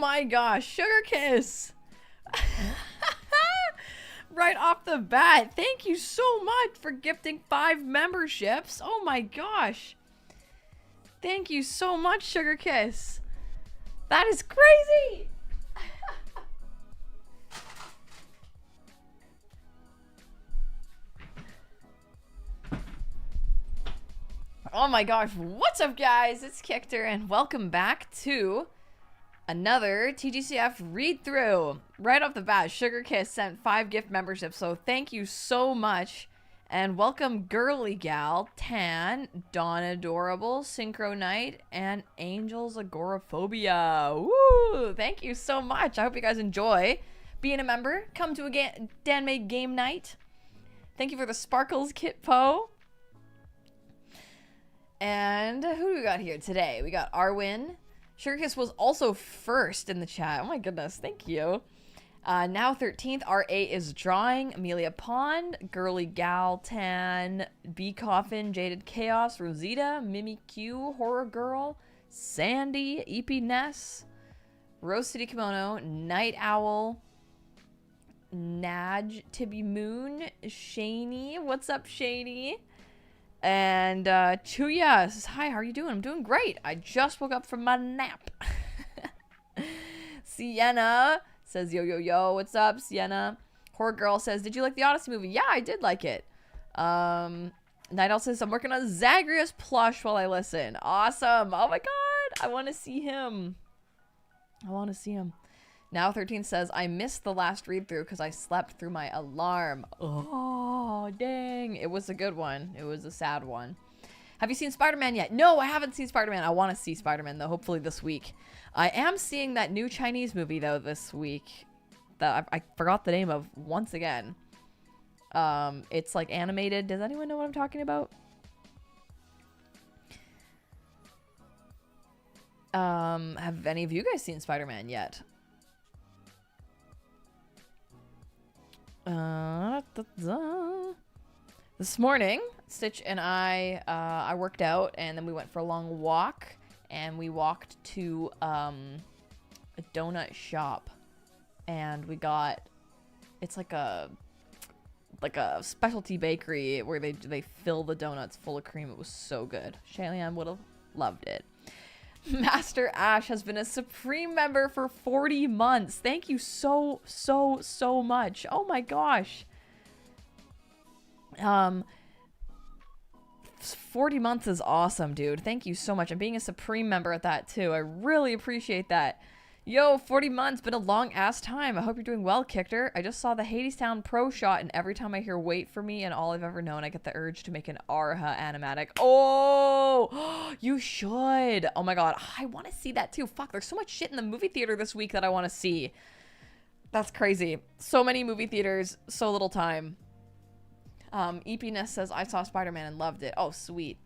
my gosh, Sugar Kiss. Right off the bat, thank you so much for gifting 5 memberships. Oh my gosh. Thank you so much, Sugar Kiss. That is crazy. Oh my gosh, what's up guys? It's Kictor and welcome back to another TGCF read-through. Right off the bat, Sugar Kiss sent 5 gift memberships, so thank you so much. And welcome Girly Gal, Tan, Dawn Adorable, Synchro Knight, and Angel's Agoraphobia. Woo! Thank you so much. I hope you guys enjoy being a member. Come to a Dan-made game night. Thank you for the Sparkles Kit Po. And who do we got here today? We got Arwin. Sugar Kiss was also first in the chat. Oh my goodness, thank you. Now 13th, RA is drawing. Amelia Pond, Girly Gal, Tan, B Coffin, Jaded Chaos, Rosita, Mimi Q, Horror Girl, Sandy, EP Ness, Rose City Kimono, Night Owl, Naj, Tibby Moon, Shaney. What's up, Shaney? And Chuya says, hi, how are you doing? I'm doing great. I just woke up from my nap. Sienna says, yo, yo, yo, what's up, Sienna? Horror Girl says, did you like the Odyssey movie? Yeah, I did like it. Night Owl says, I'm working on Zagreus plush while I listen. Awesome. Oh my god, I want to see him. I want to see him. Now 13 says, I missed the last read-through because I slept through my alarm. Oh, dang. It was a good one. It was a sad one. Have you seen Spider-Man yet? No, I haven't seen Spider-Man. I want to see Spider-Man, though, hopefully this week. I am seeing that new Chinese movie, though, this week that I forgot the name of once again. It's, like, animated. Does anyone know what I'm talking about? Have any of you guys seen Spider-Man yet? This morning, Stitch and I worked out, and then we went for a long walk, and we walked to a donut shop, and we got, it's like a specialty bakery where they fill the donuts full of cream. It was so good. Shaylian would have loved it. Master Ash has been a Supreme member for 40 months. Thank you so much. Oh my gosh. 40 months is awesome, dude. Thank you so much. And being a Supreme member at that too. I really appreciate that. Yo, 40 months, been a long ass time. I hope you're doing well, Kictor. I just saw the Hadestown Pro shot, and every time I hear wait for me and all I've ever known, I get the urge to make an Arha animatic. Oh, you should. Oh my god, I want to see that too. Fuck, there's so much shit in the movie theater this week that I want to see. That's crazy. So many movie theaters, so little time. EP says, I saw Spider-Man and loved it. Oh, sweet.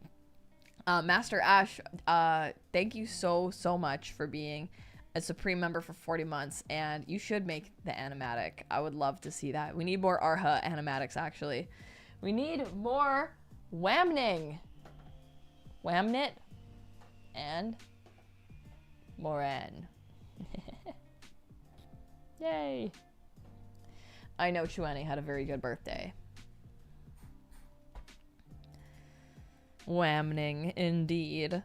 Master Ash, thank you so much for being a Supreme member for 40 months, and you should make the animatic. I would love to see that. We need more Arha animatics, actually. We need more Whamning. Whamnit and Moran. Yay. I know Chuani had a very good birthday. Whamning, indeed.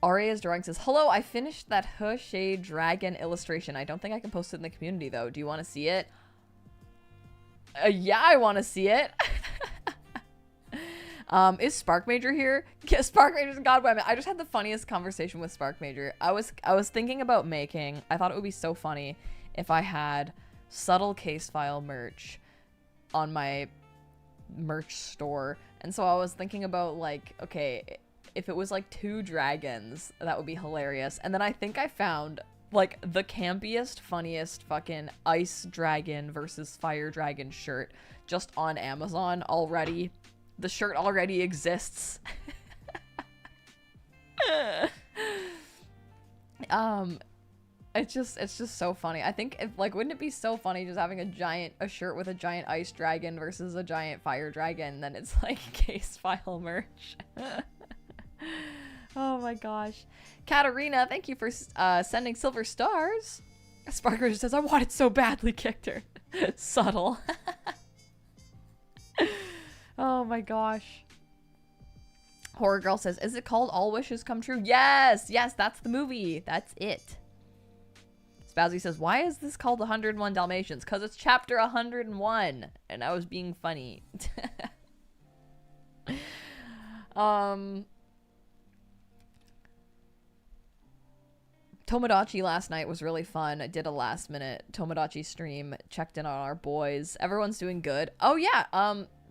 Aria's drawing says, hello, I finished that Hershey dragon illustration. I don't think I can post it in the community, though. Do you want to see it? Yeah, I want to see it. Is Spark Major here? Yeah, Spark Major's Godwhammy. I just had the funniest conversation with Spark Major. I was thinking about making, I thought it would be so funny if I had subtle case file merch on my merch store. And so I was thinking about, like, okay, if it was like 2 dragons, that would be hilarious. And then I think I found like the campiest, funniest fucking ice dragon versus fire dragon shirt just on Amazon already. The shirt already exists. It's just so funny. I think wouldn't it be so funny just having a shirt with a giant ice dragon versus a giant fire dragon? Then it's like case file merch. Oh my gosh. Katarina, thank you for sending silver stars. Sparker says, I want it so badly, kicked her. Subtle. Oh my gosh. Horror Girl says, is it called All Wishes Come True? Yes! Yes, that's the movie. That's it. Spazzy says, why is this called 101 Dalmatians? Because it's chapter 101. And I was being funny. Tomodachi last night was really fun. I did a last minute Tomodachi stream. Checked in on our boys. Everyone's doing good. Oh yeah,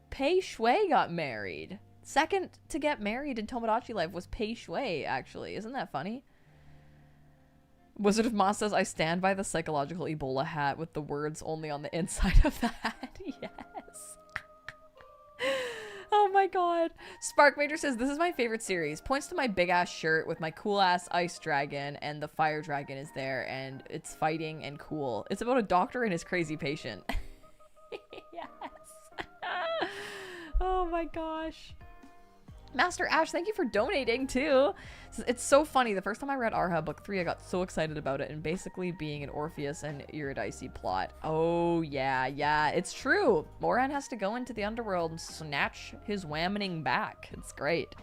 Pei Shui got married. Second to get married in Tomodachi life was Pei Shui, actually. Isn't that funny? Wizard of Moss says, I stand by the psychological Ebola hat with the words only on the inside of the hat. Yes. Oh my god. Spark Major says, this is my favorite series. Points to my big ass shirt with my cool ass ice dragon, and the fire dragon is there, and it's fighting and cool. It's about a doctor and his crazy patient. Yes. Oh my gosh. Master Ash, thank you for donating too. It's so funny. The first time I read Arha Book 3, I got so excited about it, and basically being an Orpheus and Eurydice plot. Oh yeah, it's true. Moran has to go into the underworld and snatch his whammening back. It's great.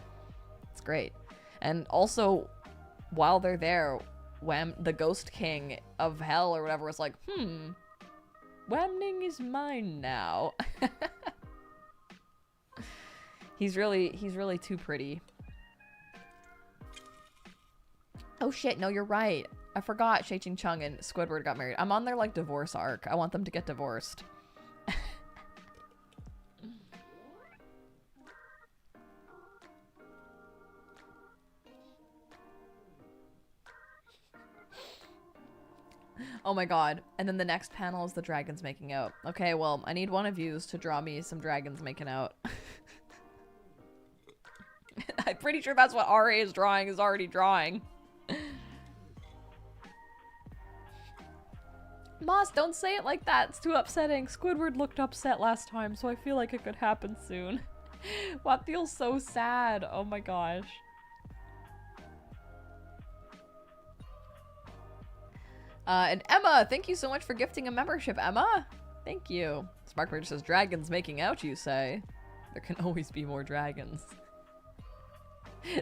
It's great. And also, while they're there, the Ghost King of Hell or whatever was like, whammening is mine now. He's really too pretty. Oh shit, no, you're right. I forgot Shay Ching Chung and Squidward got married. I'm on their, like, divorce arc. I want them to get divorced. Oh my god. And then the next panel is the dragons making out. Okay, well, I need one of yous to draw me some dragons making out. I'm pretty sure that's what RA is already drawing. Moss, don't say it like that. It's too upsetting. Squidward looked upset last time, so I feel like it could happen soon. What feels so sad? Oh my gosh. And Emma, thank you so much for gifting a membership, Emma. Thank you. Sparkbird says, dragons making out, you say? There can always be more dragons.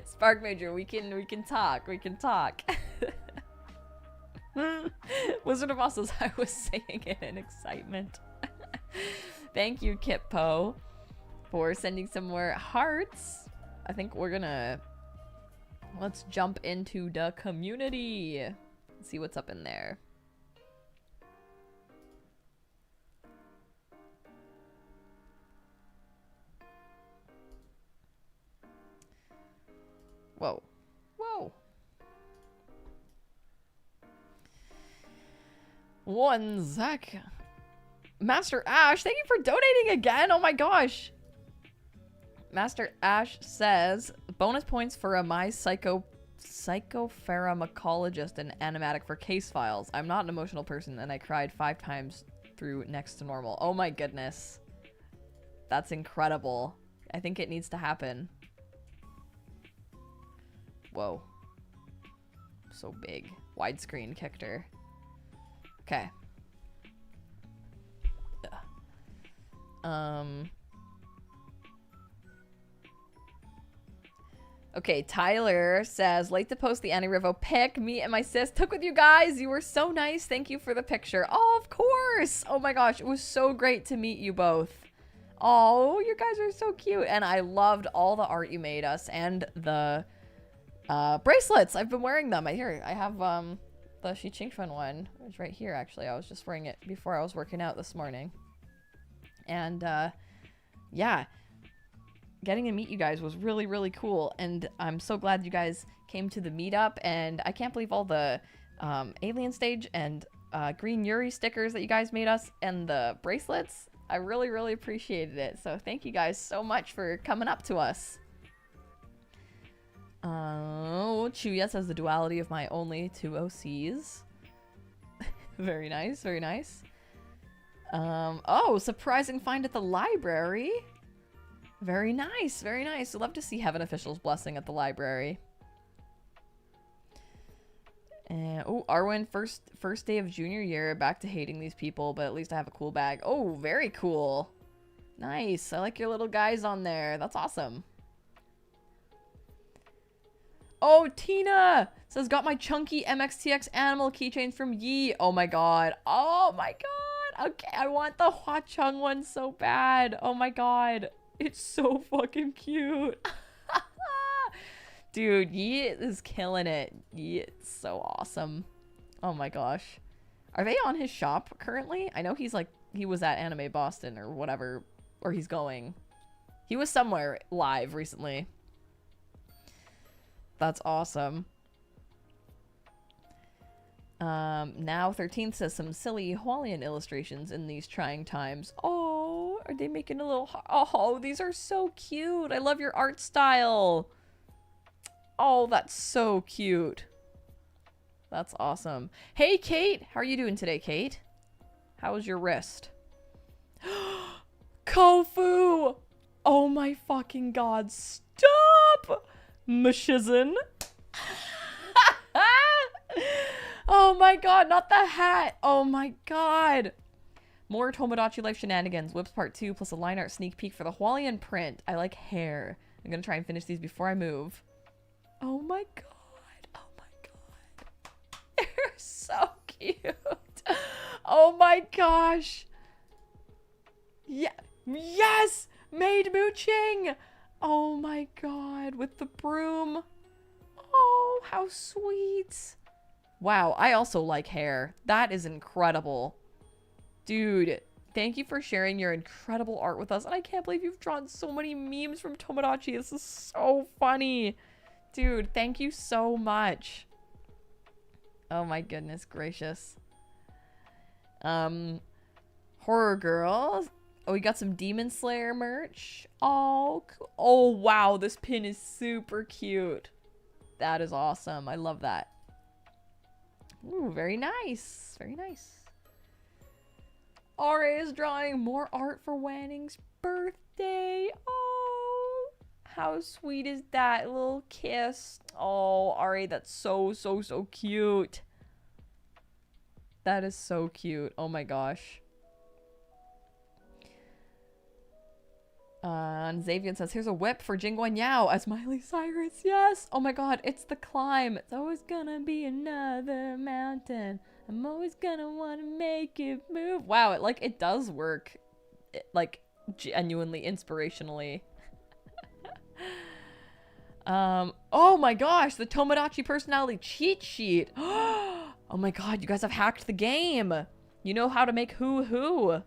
Spark Major, we can talk. We can talk. Wizard of Oz says, I was saying it in excitement. Thank you, Kitpo, for sending some more hearts. I think we're gonna... Let's jump into the community. See what's up in there. Whoa. Whoa. One Zach. Master Ash, thank you for donating again. Oh my gosh. Master Ash says, bonus points for a psychopharmacologist and animatic for case files. I'm not an emotional person and I cried 5 times through next to normal. Oh my goodness. That's incredible. I think it needs to happen. Whoa. So big. Widescreen kicked her. Okay. Okay, Tyler says, late to post the Annie Rivo pic. Me and my sis took with you guys. You were so nice. Thank you for the picture. Oh, of course. Oh my gosh. It was so great to meet you both. Oh, you guys are so cute. And I loved all the art you made us and the bracelets. I've been wearing them. I have the Shi Qingfen one. It's right here, actually. I was just wearing it before I was working out this morning. And yeah. Getting to meet you guys was really, really cool, and I'm so glad you guys came to the meetup, and I can't believe all the alien stage and green Yuri stickers that you guys made us, and the bracelets. I really, really appreciated it, so thank you guys so much for coming up to us. Chuya says, the duality of my only 2 OCs. Very nice, very nice. Oh, surprising find at the library. Very nice, very nice. I'd love to see Heaven Official's blessing at the library. And oh, Arwen, first day of junior year, back to hating these people, but at least I have a cool bag. Oh, very cool. Nice. I like your little guys on there. That's awesome. Oh, Tina says, got my chunky MXTX animal keychains from Yi. Oh my god. Oh my god. Okay, I want the Hua Chung one so bad. Oh my god. It's so fucking cute. Dude, Yi is killing it. Yi is so awesome. Oh my gosh. Are they on his shop currently? I know he's like, he was at Anime Boston or whatever, or he's going. He was somewhere live recently. That's awesome. Now 13th says some silly Hualian illustrations in these trying times. Oh, are they making a little... Oh, these are so cute. I love your art style. Oh, that's so cute. That's awesome. Hey, Kate. How are you doing today, Kate? How was your wrist? Kofu! Oh my fucking god. Stop! Mashizen. Oh my god, not the hat. Oh my god. More Tomodachi Life shenanigans. Whips part 2 plus a line art sneak peek for the Hualian print. I like hair. I'm gonna try and finish these before I move. Oh my god. Oh my god. They're so cute. Oh my gosh. Yeah. Yes! Maid mooching! Oh my god. With the broom. Oh, how sweet. Wow, I also like hair. That is incredible. Dude, thank you for sharing your incredible art with us. And I can't believe you've drawn so many memes from Tomodachi. This is so funny. Dude, thank you so much. Oh my goodness gracious. Horror Girls. Oh, we got some Demon Slayer merch. Oh, oh wow, this pin is super cute. That is awesome. I love that. Ooh, very nice. Very nice. RA is drawing more art for Wanning's birthday. Oh, how sweet is that? A little kiss. Oh, RA, that's so cute. That is so cute. Oh my gosh. And Xavier says, here's a whip for Jingguan Yao as Miley Cyrus. Yes. Oh my god, it's the climb. It's always gonna be another mountain. I'm always gonna want to make it move. Wow, it does work. Like, genuinely inspirationally. Oh my gosh, the Tomodachi personality cheat sheet. Oh my god, you guys have hacked the game. You know how to make hoo-hoo.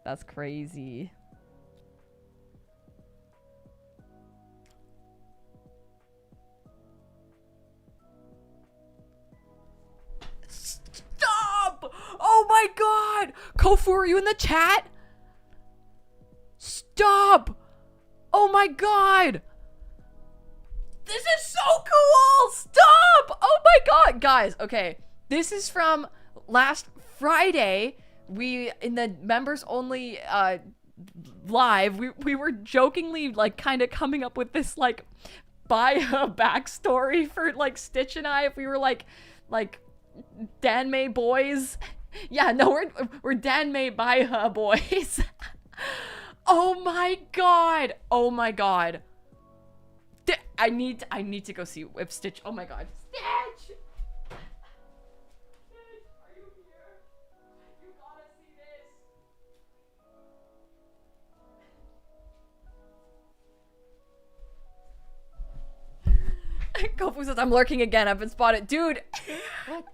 That's crazy. Stop! Oh my god! Kofu, are you in the chat? Stop! Oh my god! This is so cool! Stop! Oh my god! Guys, okay. This is from last Friday. We, in the members only live, we were jokingly, like, kind of coming up with this, like, bio backstory for, like, Stitch and I. If we were, like Danmei boys. Yeah, no, we're Danmei Baiha boys. Oh my god. Oh my god. I need to go see if Stitch. Oh my god. Stitch! Stitch, are you here? You gotta see this. Kofu says, I'm lurking again. I've been spotted. Dude. What?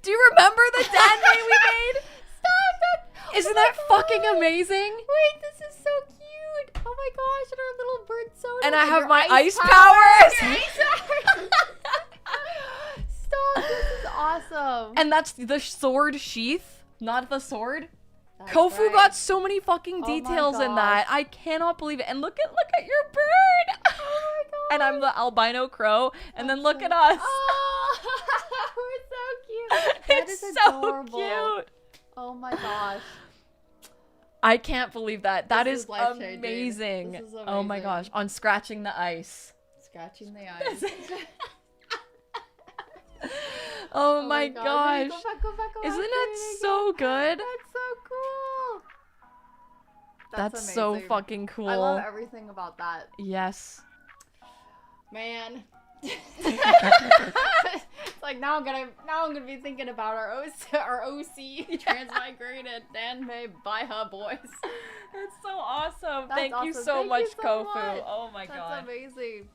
Do you remember the Danmei we made? Stop! Isn't that fucking amazing? Wait, this is so cute. Oh my gosh, and our little bird soda. And I have my ice powers. Stop, this is awesome. And that's the sword sheath, not the sword. That's Kofu right. got so many fucking details in that. I cannot believe it. And look at your bird. Oh my god. And I'm the albino crow. And then look at us. Oh, we're so cute. That It's is so adorable. cute. Oh my gosh. I can't believe that. That This is is life-changing. amazing. This is Oh my amazing. gosh. On scratching the ice. Scratching the eyes. Oh my gosh. Go back, go back, go Isn't back, that so good? That's so cool. That's so amazing. fucking cool. I love everything about that. Yes. Man. It's like now I'm gonna be thinking about our OC transmigrated Danmei Baiha boys. That's so awesome. That's Thank you awesome. so Thank much, you so Kofu. much. Oh my god. That's amazing.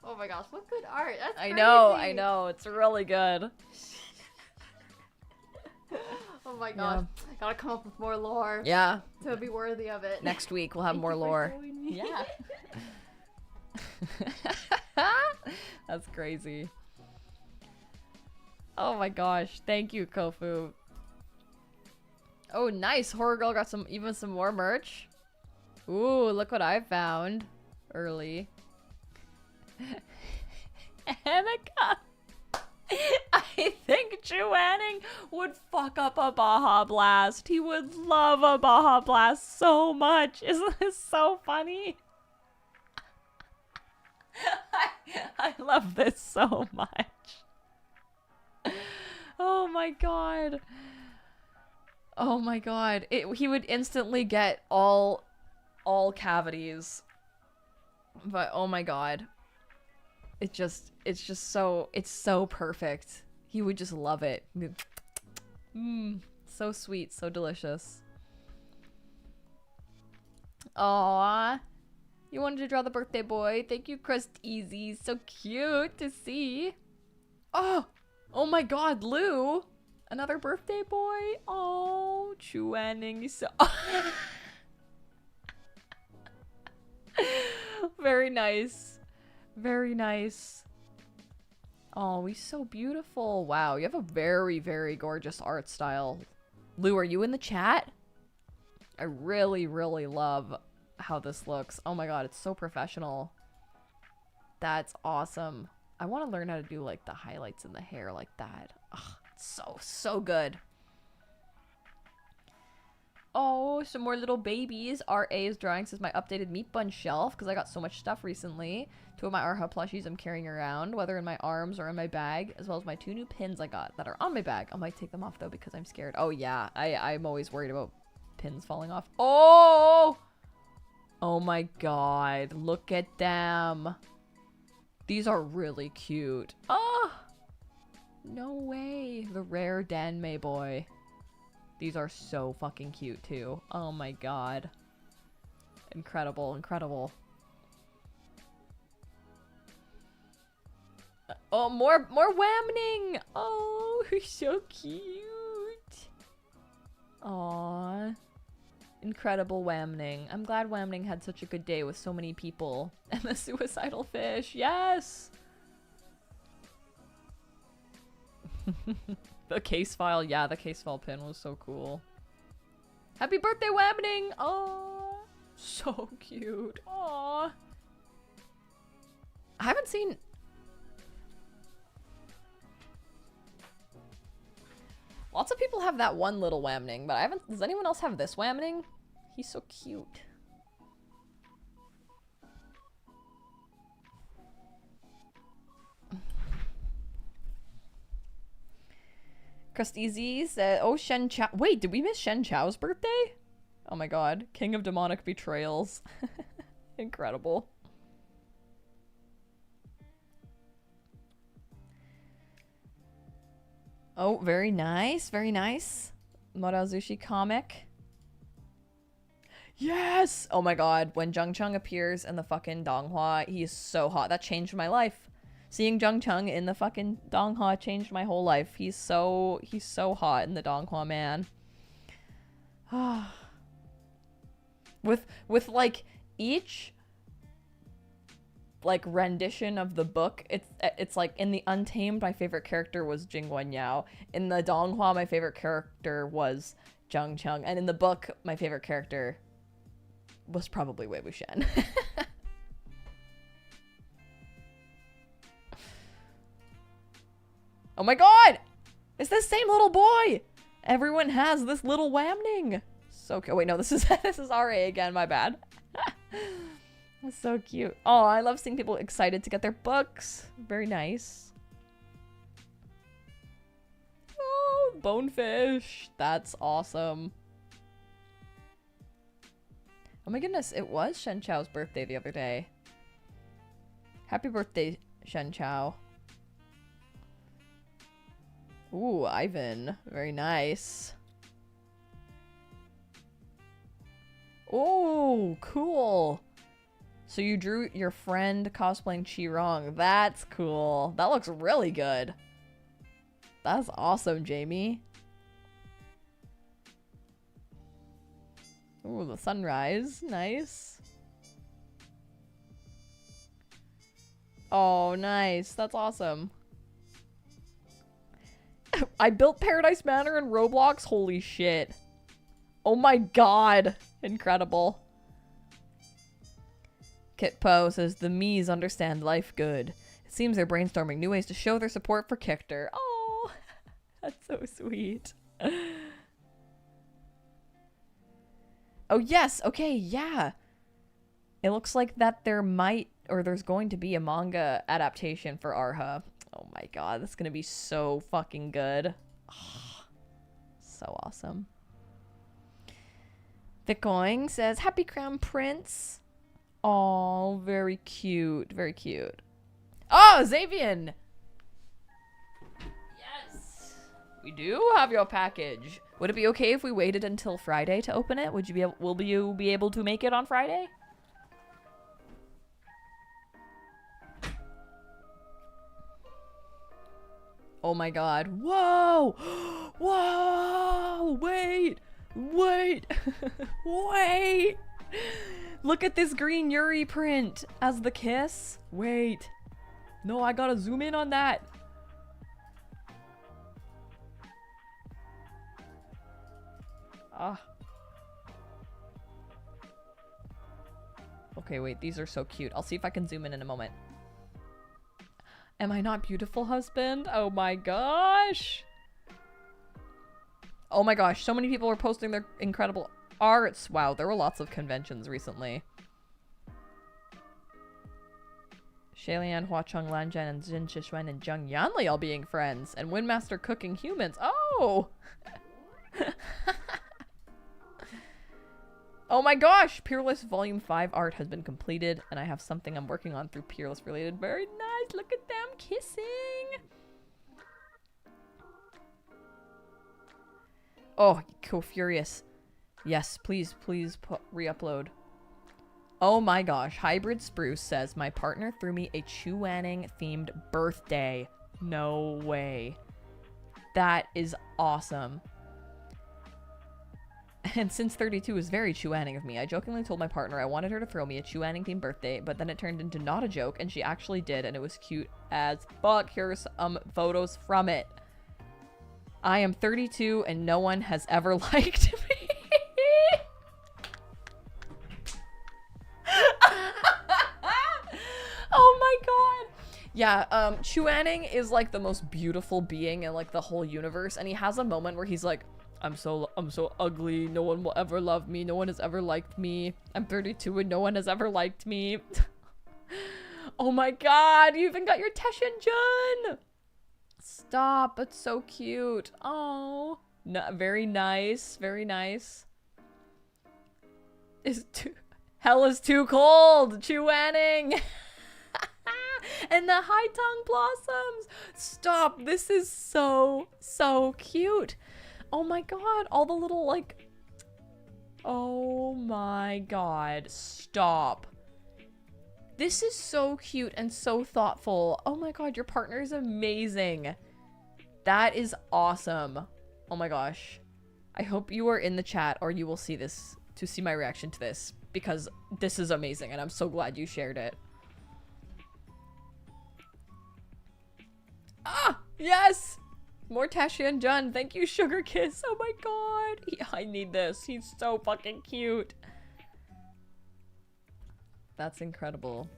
Oh my gosh, what good art. That's I crazy. know. It's really good. Oh my gosh. Gotta come up with more lore Yeah. to be worthy of it. Next week we'll have Thank more you for lore. showing me. Yeah. That's crazy. Oh my gosh. Thank you, Kofu. Oh, nice. Horror Girl got some more merch. Ooh, look what I found early. Annika. I think Juaning would fuck up a Baja Blast. He would love a Baja Blast so much. Isn't this so funny? I love this so much. Oh my god. Oh my god. He would instantly get all cavities. But oh my god. It's so perfect. He would just love it. So sweet, so delicious. Aww. You wanted to draw the birthday boy. Thank you, Crust Easy. So cute to see. Oh my god, Lou. Another birthday boy. Oh, Chuaning. So very nice. Very nice. Oh, he's so beautiful. Wow, you have a very, very gorgeous art style. Lou, are you in the chat? I really, really love how this looks. Oh my god, it's so professional. That's awesome. I want to learn how to do like the highlights in the hair like that. Ugh, it's so good. Oh, some more little babies. RA's drawing says my updated meat bun shelf because I got so much stuff recently. 2 of my Arha plushies I'm carrying around, whether in my arms or in my bag, as well as my 2 new pins I got that are on my bag. I might take them off though because I'm scared. Oh yeah, I'm always worried about pins falling off. Oh my god, look at them. These are really cute. Oh, no way. The rare Danmei boy. These are so fucking cute too. Oh my god. Incredible, incredible. Oh, more whamning. Oh, so cute. Aww. Incredible whamning. I'm glad whamning had such a good day with so many people. And the suicidal fish. Yes! The case file. Yeah, the case file pin was so cool. Happy birthday, whamning! Oh, so cute. Aw. I haven't seen... Lots of people have that one little whamning, but I haven't... Does anyone else have this whamning? He's so cute. Crusty said, oh, Shen Chao. Wait, did we miss Shen Chao's birthday? Oh my god. King of Demonic Betrayals. Incredible. Oh, very nice. Very nice. Morazushi comic. Yes! Oh my god. When Jung Chung appears in the fucking Donghua, he is so hot. That changed my life. Seeing Jung Chung in the fucking Donghua changed my whole life. He's so hot in the Donghua, man. with like each like rendition of the book, it's like in the Untamed my favorite character was Jing Wenyao. In the Donghua my favorite character was Jung Chung, and in the book my favorite character was probably Wei Wuxian. Oh my god! It's the same little boy! Everyone has this little whamning. So cute. Wait, no, this is RA again, my bad. That's so cute. Oh, I love seeing people excited to get their books. Very nice. bonefish. That's awesome. Oh my goodness, it was Shen Chao's birthday the other day. Happy birthday, Shen Chao. Ooh, Ivan. Very nice. Oh, cool. So you drew your friend cosplaying Chi-Rong. That's cool. That looks really good. That's awesome, Jamie. Ooh, the sunrise. Nice. Oh, nice. That's awesome. I built Paradise Manor in Roblox? Holy shit. Oh my god. Incredible. Kitpo says, the Mies understand life good. It seems they're brainstorming new ways to show their support for Kictor. Oh, that's so sweet. Oh, yes. Okay, yeah. It looks like that there might, or there's going to be a manga adaptation for Arha. Oh my god, that's gonna be so fucking good. Oh, so awesome. Bitcoin says, Happy Crown Prince. Oh, very cute. Very cute. Oh, Xavian! Yes! We do have your package. Would it be okay if we waited until Friday to open it? Would you be able, will you be able to make it on Friday? Oh my god. Whoa! Whoa! Wait! Wait! Wait! Look at this green Yuri print as the kiss. Wait. No, I gotta zoom in on that. Ah. Okay, wait. These are so cute. I'll see if I can zoom in a moment. Am I not beautiful, husband? Oh my gosh. Oh my gosh. So many people are posting their incredible arts. Wow, there were lots of conventions recently. Shailian, Huacheng Lanjian, and Jin Shishwen and Zheng Yanli all being friends. And Windmaster cooking humans. Oh! Oh my gosh! Peerless Volume 5 art has been completed, and I have something I'm working on through Peerless related. Very nice! Look at them kissing! Oh, Go Furious. Yes, please, please re-upload. Oh my gosh. Hybrid Spruce says, my partner threw me a Chuanning themed birthday. No way. That is awesome. And since 32 is very Chuanning of me, I jokingly told my partner I wanted her to throw me a Chuanning themed birthday, but then it turned into not a joke, and she actually did, and it was cute as fuck. Here are some photos from it. I am 32 and no one has ever liked me. Oh my god. Yeah, Chuanning is like the most beautiful being in like the whole universe, and he has a moment where he's like, I'm so ugly, no one will ever love me, no one has ever liked me. I'm 32 and no one has ever liked me. Oh my god, you even got your Teshinjun! Stop, that's so cute. Oh, no, very nice, very nice. Hell is too cold, Chuanning! And the high tongue blossoms! Stop, this is so cute. Oh my god, all the little like... Oh my god, stop. This is so cute and so thoughtful. Oh my god, your partner is amazing. That is awesome. Oh my gosh. I hope you are in the chat or you will see this to see my reaction to this, because this is amazing and I'm so glad you shared it. Ah, yes! More Teshinjun. Thank you, Sugar Kiss. Oh my god. I need this. He's so fucking cute. That's incredible.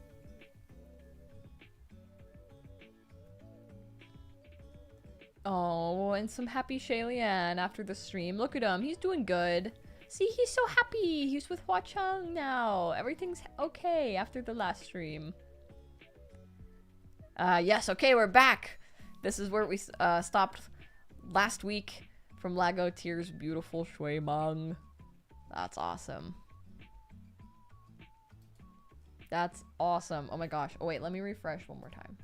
Oh, and some happy Shailian after the stream. Look at him. He's doing good. See, he's so happy. He's with Huacheng now. Everything's okay after the last stream. Yes, okay, we're back. This is where we stopped last week. From Lago Tears, beautiful Shui Meng. That's awesome. That's awesome. Oh my gosh. Oh wait, let me refresh one more time.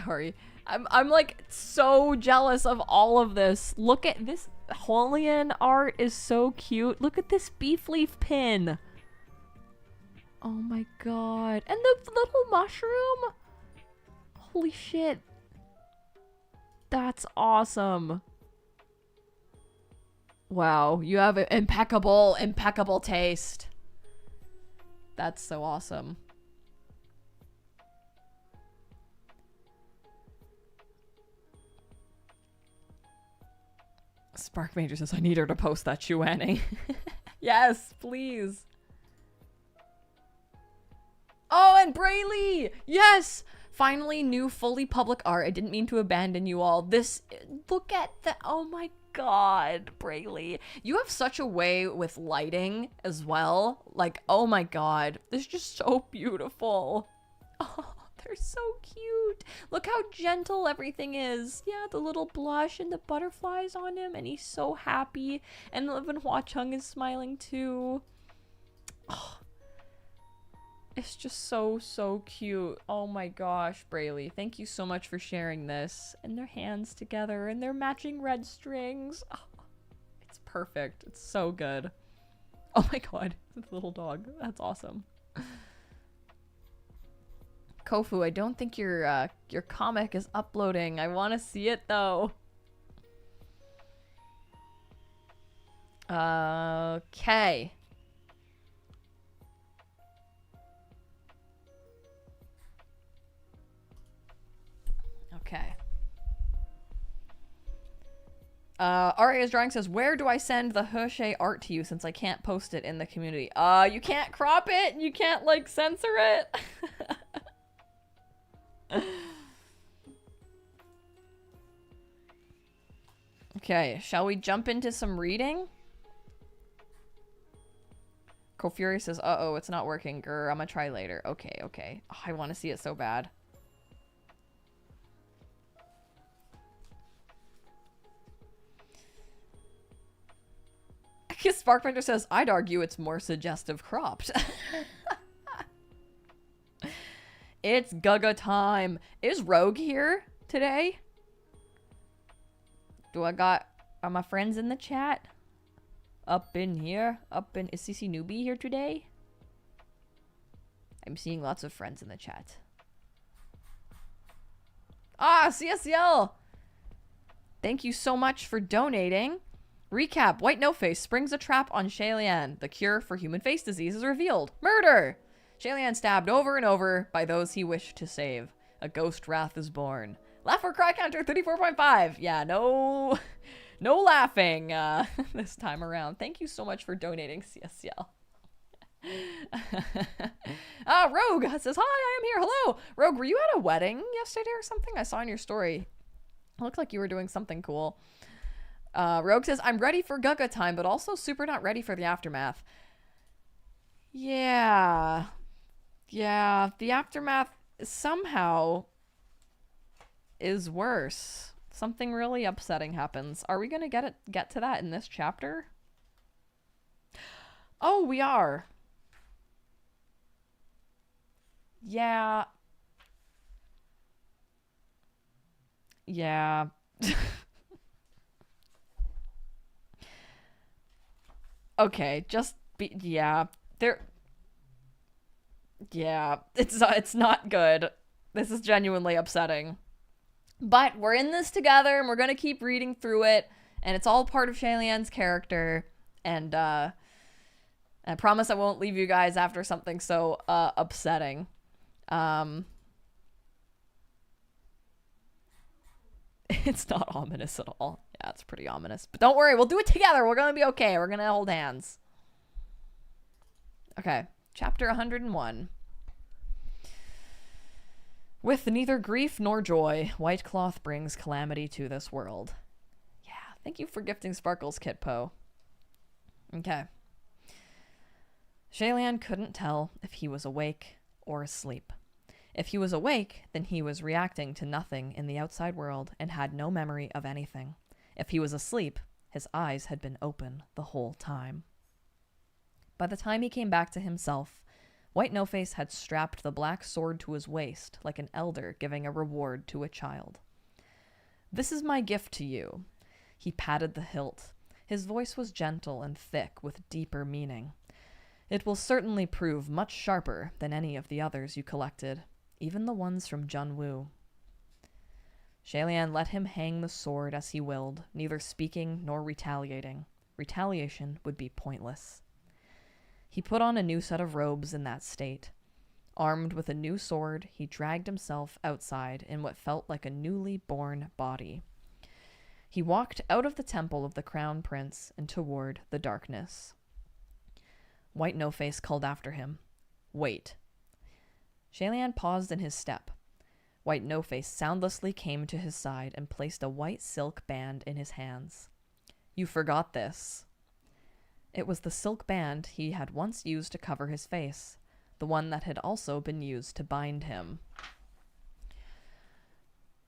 Sorry. I'm like so jealous of all of this. Look at this. Holian art is so cute. Look at this beef leaf pin. Oh my god. And the little mushroom. Holy shit. That's awesome. Wow, you have impeccable taste. That's so awesome. Spark Major says, I need her to post that Chuanning. Yes, please. Oh, and Brayley! Yes! Finally, new fully public art. I didn't mean to abandon you all. This, look at the, oh my god, Brayley. You have such a way with lighting as well. Like, oh my god. This is just so beautiful. Oh, they're so cute. Look how gentle everything is. Yeah, the little blush and the butterflies on him, and he's so happy. And Livin Hua Chung is smiling too. Oh, it's just so cute. Oh my gosh, Brayley. Thank you so much for sharing this. And their hands together and their matching red strings. Oh, it's perfect. It's so good. Oh my god, the little dog. That's awesome. Kofu, I don't think your comic is uploading. I want to see it though. Okay. Okay. Aria's Drawing says, where do I send the Hershey art to you since I can't post it in the community? You can't crop it? You can't, like, censor it? Okay, shall we jump into some reading? Kofury says, uh-oh, it's not working. Grr, I'm gonna try later. Okay, okay. Oh, I want to see it so bad. Sparkbender says, I'd argue it's more suggestive cropped. It's Gaga time. Is Rogue here today? Are my friends in the chat? Up in here? Is CC Newbie here today? I'm seeing lots of friends in the chat. Ah, CSL! Thank you so much for donating. Recap, White No Face springs a trap on Shalian. The cure for human face disease is revealed. Murder! Shalian stabbed over and over by those he wished to save. A ghost wrath is born. Laugh or cry counter 34.5. Yeah, no laughing this time around. Thank you so much for donating, CSL. Rogue says, hi, I am here. Hello. Rogue, were you at a wedding yesterday or something? I saw in your story. It looked like you were doing something cool. Rogue says, I'm ready for Gaga time, but also super not ready for the aftermath. Yeah. Yeah, the aftermath somehow is worse. Something really upsetting happens. Are we gonna get to that in this chapter? Oh, we are. Yeah. Yeah. Okay, just be, yeah. Yeah, it's not good. This is genuinely upsetting. But we're in this together, and we're gonna keep reading through it, and it's all part of Shalian's character, and I promise I won't leave you guys after something so upsetting. It's not ominous at all. Yeah, it's pretty ominous. But don't worry, we'll do it together. We're gonna be okay. We're gonna hold hands. Okay, chapter 101. With neither grief nor joy, white cloth brings calamity to this world. Yeah, thank you for gifting Sparkles, Kitpo. Okay. Shalian couldn't tell if he was awake or asleep. If he was awake, then he was reacting to nothing in the outside world and had no memory of anything. If he was asleep, his eyes had been open the whole time. By the time he came back to himself, White No-Face had strapped the black sword to his waist like an elder giving a reward to a child. "This is my gift to you." He patted the hilt. His voice was gentle and thick with deeper meaning. "It will certainly prove much sharper than any of the others you collected, even the ones from Junwu." Shalian let him hang the sword as he willed, neither speaking nor retaliating. Retaliation would be pointless. He put on a new set of robes in that state. Armed with a new sword, he dragged himself outside in what felt like a newly born body. He walked out of the temple of the Crown Prince and toward the darkness. White No-Face called after him, "Wait." Shalian paused in his step. White No-Face soundlessly came to his side and placed a white silk band in his hands. "You forgot this." It was the silk band he had once used to cover his face, the one that had also been used to bind him.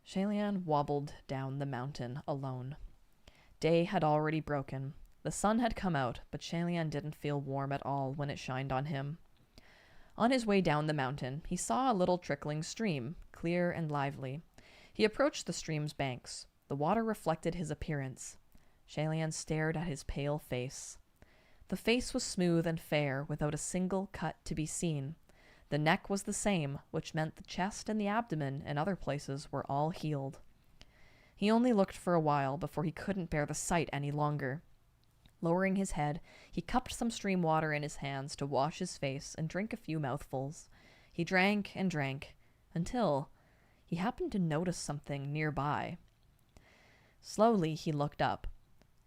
Shalian wobbled down the mountain alone. Day had already broken. The sun had come out, but Shalian didn't feel warm at all when it shined on him. On his way down the mountain, he saw a little trickling stream, clear and lively. He approached the stream's banks. The water reflected his appearance. Shalian stared at his pale face. The face was smooth and fair, without a single cut to be seen. The neck was the same, which meant the chest and the abdomen and other places were all healed. He only looked for a while before he couldn't bear the sight any longer. Lowering his head, he cupped some stream water in his hands to wash his face and drink a few mouthfuls. He drank and drank, until he happened to notice something nearby. Slowly he looked up.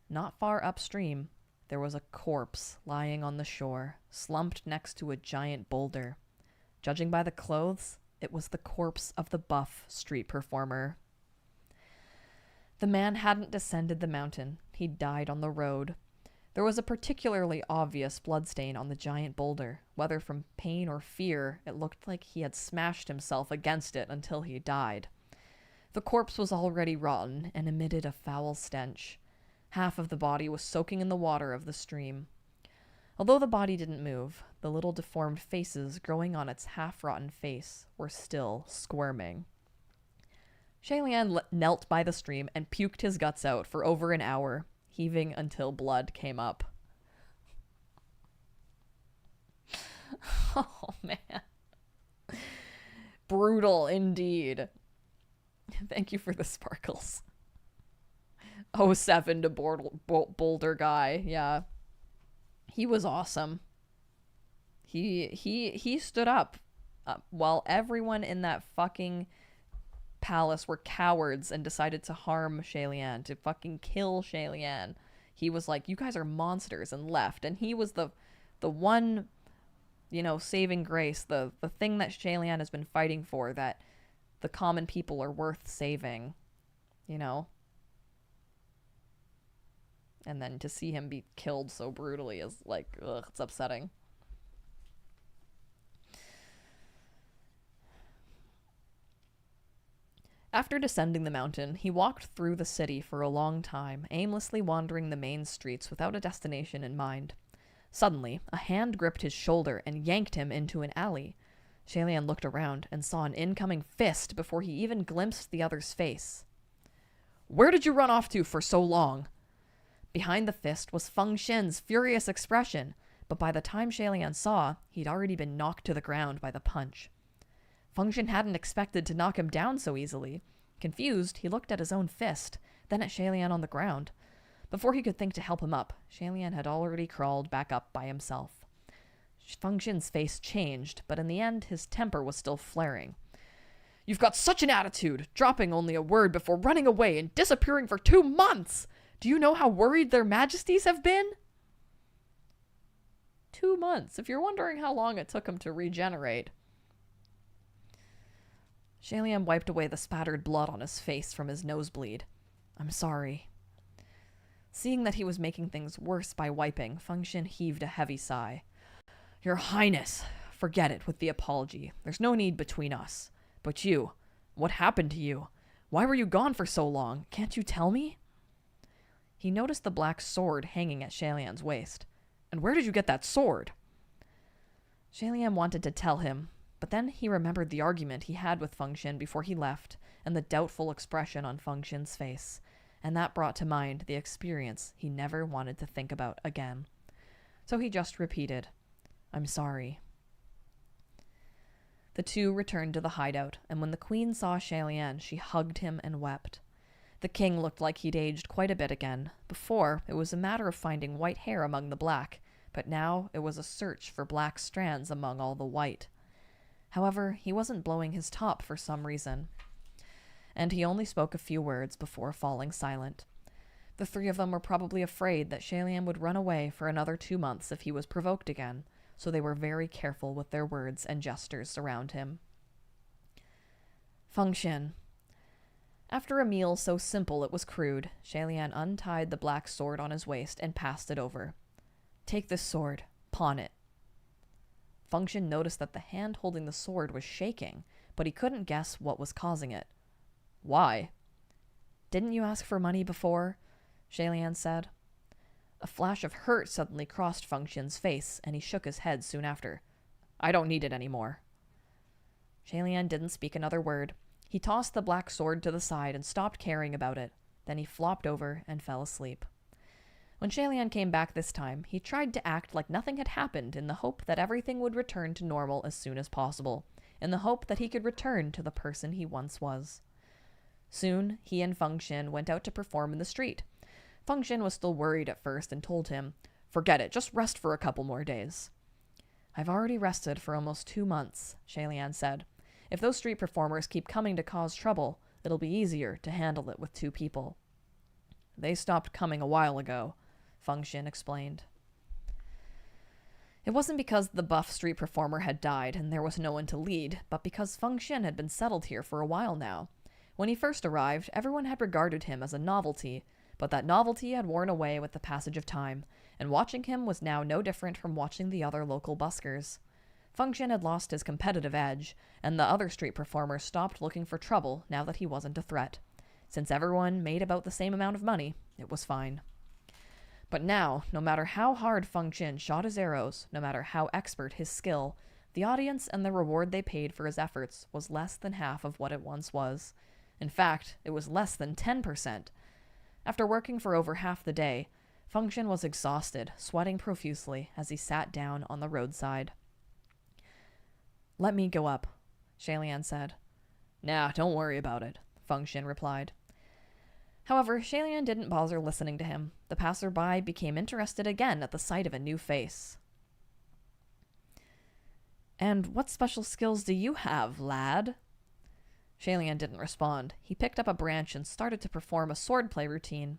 Not far upstream, there was a corpse lying on the shore, slumped next to a giant boulder. Judging by the clothes, it was the corpse of the buff street performer. The man hadn't descended the mountain. He'd died on the road. There was a particularly obvious bloodstain on the giant boulder. Whether from pain or fear, it looked like he had smashed himself against it until he died. The corpse was already rotten and emitted a foul stench. Half of the body was soaking in the water of the stream. Although the body didn't move, the little deformed faces growing on its half-rotten face were still squirming. Shalian knelt by the stream and puked his guts out for over an hour, heaving until blood came up. Oh, man. Brutal indeed. Thank you for the sparkles. 07 to Boulder guy, yeah. He was awesome. He stood up while everyone in that fucking palace were cowards and decided to harm Shalian, to fucking kill Shalian. He was like, "You guys are monsters," and left. And he was the one, saving grace, the thing that Shalian has been fighting for, that the common people are worth saving, And then to see him be killed so brutally is like, ugh, it's upsetting. After descending the mountain, he walked through the city for a long time, aimlessly wandering the main streets without a destination in mind. Suddenly, a hand gripped his shoulder and yanked him into an alley. Shalian looked around and saw an incoming fist before he even glimpsed the other's face. "Where did you run off to for so long?" Behind the fist was Feng Xin's furious expression, but by the time Shalian saw, he'd already been knocked to the ground by the punch. Feng Xin hadn't expected to knock him down so easily. Confused, he looked at his own fist, then at Shalian on the ground. Before he could think to help him up, Shalian had already crawled back up by himself. Feng Xin's face changed, but in the end, his temper was still flaring. "You've got such an attitude, dropping only a word before running away and disappearing for 2 months! Do you know how worried their majesties have been?" 2 months, if you're wondering how long it took him to regenerate. Shalian wiped away the spattered blood on his face from his nosebleed. "I'm sorry." Seeing that he was making things worse by wiping, Feng Xin heaved a heavy sigh. "Your Highness, forget it with the apology. There's no need between us. But you, what happened to you? Why were you gone for so long? Can't you tell me? He noticed the black sword hanging at Shalian's waist. And where did you get that sword? Shalian wanted to tell him, but then he remembered the argument he had with Feng Xin before he left and the doubtful expression on Feng Xin's face, and that brought to mind the experience he never wanted to think about again. So he just repeated, I'm sorry. The two returned to the hideout, and when the queen saw Shalian, she hugged him and wept. The king looked like he'd aged quite a bit again. Before, it was a matter of finding white hair among the black, but now it was a search for black strands among all the white. However, he wasn't blowing his top for some reason, and he only spoke a few words before falling silent. The three of them were probably afraid that Shalian would run away for another 2 months if he was provoked again, so they were very careful with their words and gestures around him. Feng Xin. After a meal so simple it was crude, Shalian untied the black sword on his waist and passed it over. Take this sword. Pawn it. Feng Xin noticed that the hand holding the sword was shaking, but he couldn't guess what was causing it. Why? Didn't you ask for money before? Shalian said. A flash of hurt suddenly crossed Feng Xin's face, and he shook his head soon after. I don't need it anymore. Shalian didn't speak another word. He tossed the black sword to the side and stopped caring about it. Then he flopped over and fell asleep. When Shalian came back this time, he tried to act like nothing had happened in the hope that everything would return to normal as soon as possible, in the hope that he could return to the person he once was. Soon, he and Feng Xin went out to perform in the street. Feng Xin was still worried at first and told him, Forget it, just rest for a couple more days. I've already rested for almost 2 months, Shalian said. If those street performers keep coming to cause trouble, it'll be easier to handle it with 2 people. They stopped coming a while ago, Feng Xin explained. It wasn't because the buff street performer had died and there was no one to lead, but because Feng Xin had been settled here for a while now. When he first arrived, everyone had regarded him as a novelty, but that novelty had worn away with the passage of time, and watching him was now no different from watching the other local buskers. Feng Xin had lost his competitive edge, and the other street performers stopped looking for trouble now that he wasn't a threat. Since everyone made about the same amount of money, it was fine. But now, no matter how hard Feng Xin shot his arrows, no matter how expert his skill, the audience and the reward they paid for his efforts was less than half of what it once was. In fact, it was less than 10%. After working for over half the day, Feng Xin was exhausted, sweating profusely as he sat down on the roadside. Let me go up, Shalian said. Nah, don't worry about it, Feng Xin replied. However, Shalian didn't bother listening to him. The passerby became interested again at the sight of a new face. And what special skills do you have, lad? Shalian didn't respond. He picked up a branch and started to perform a swordplay routine.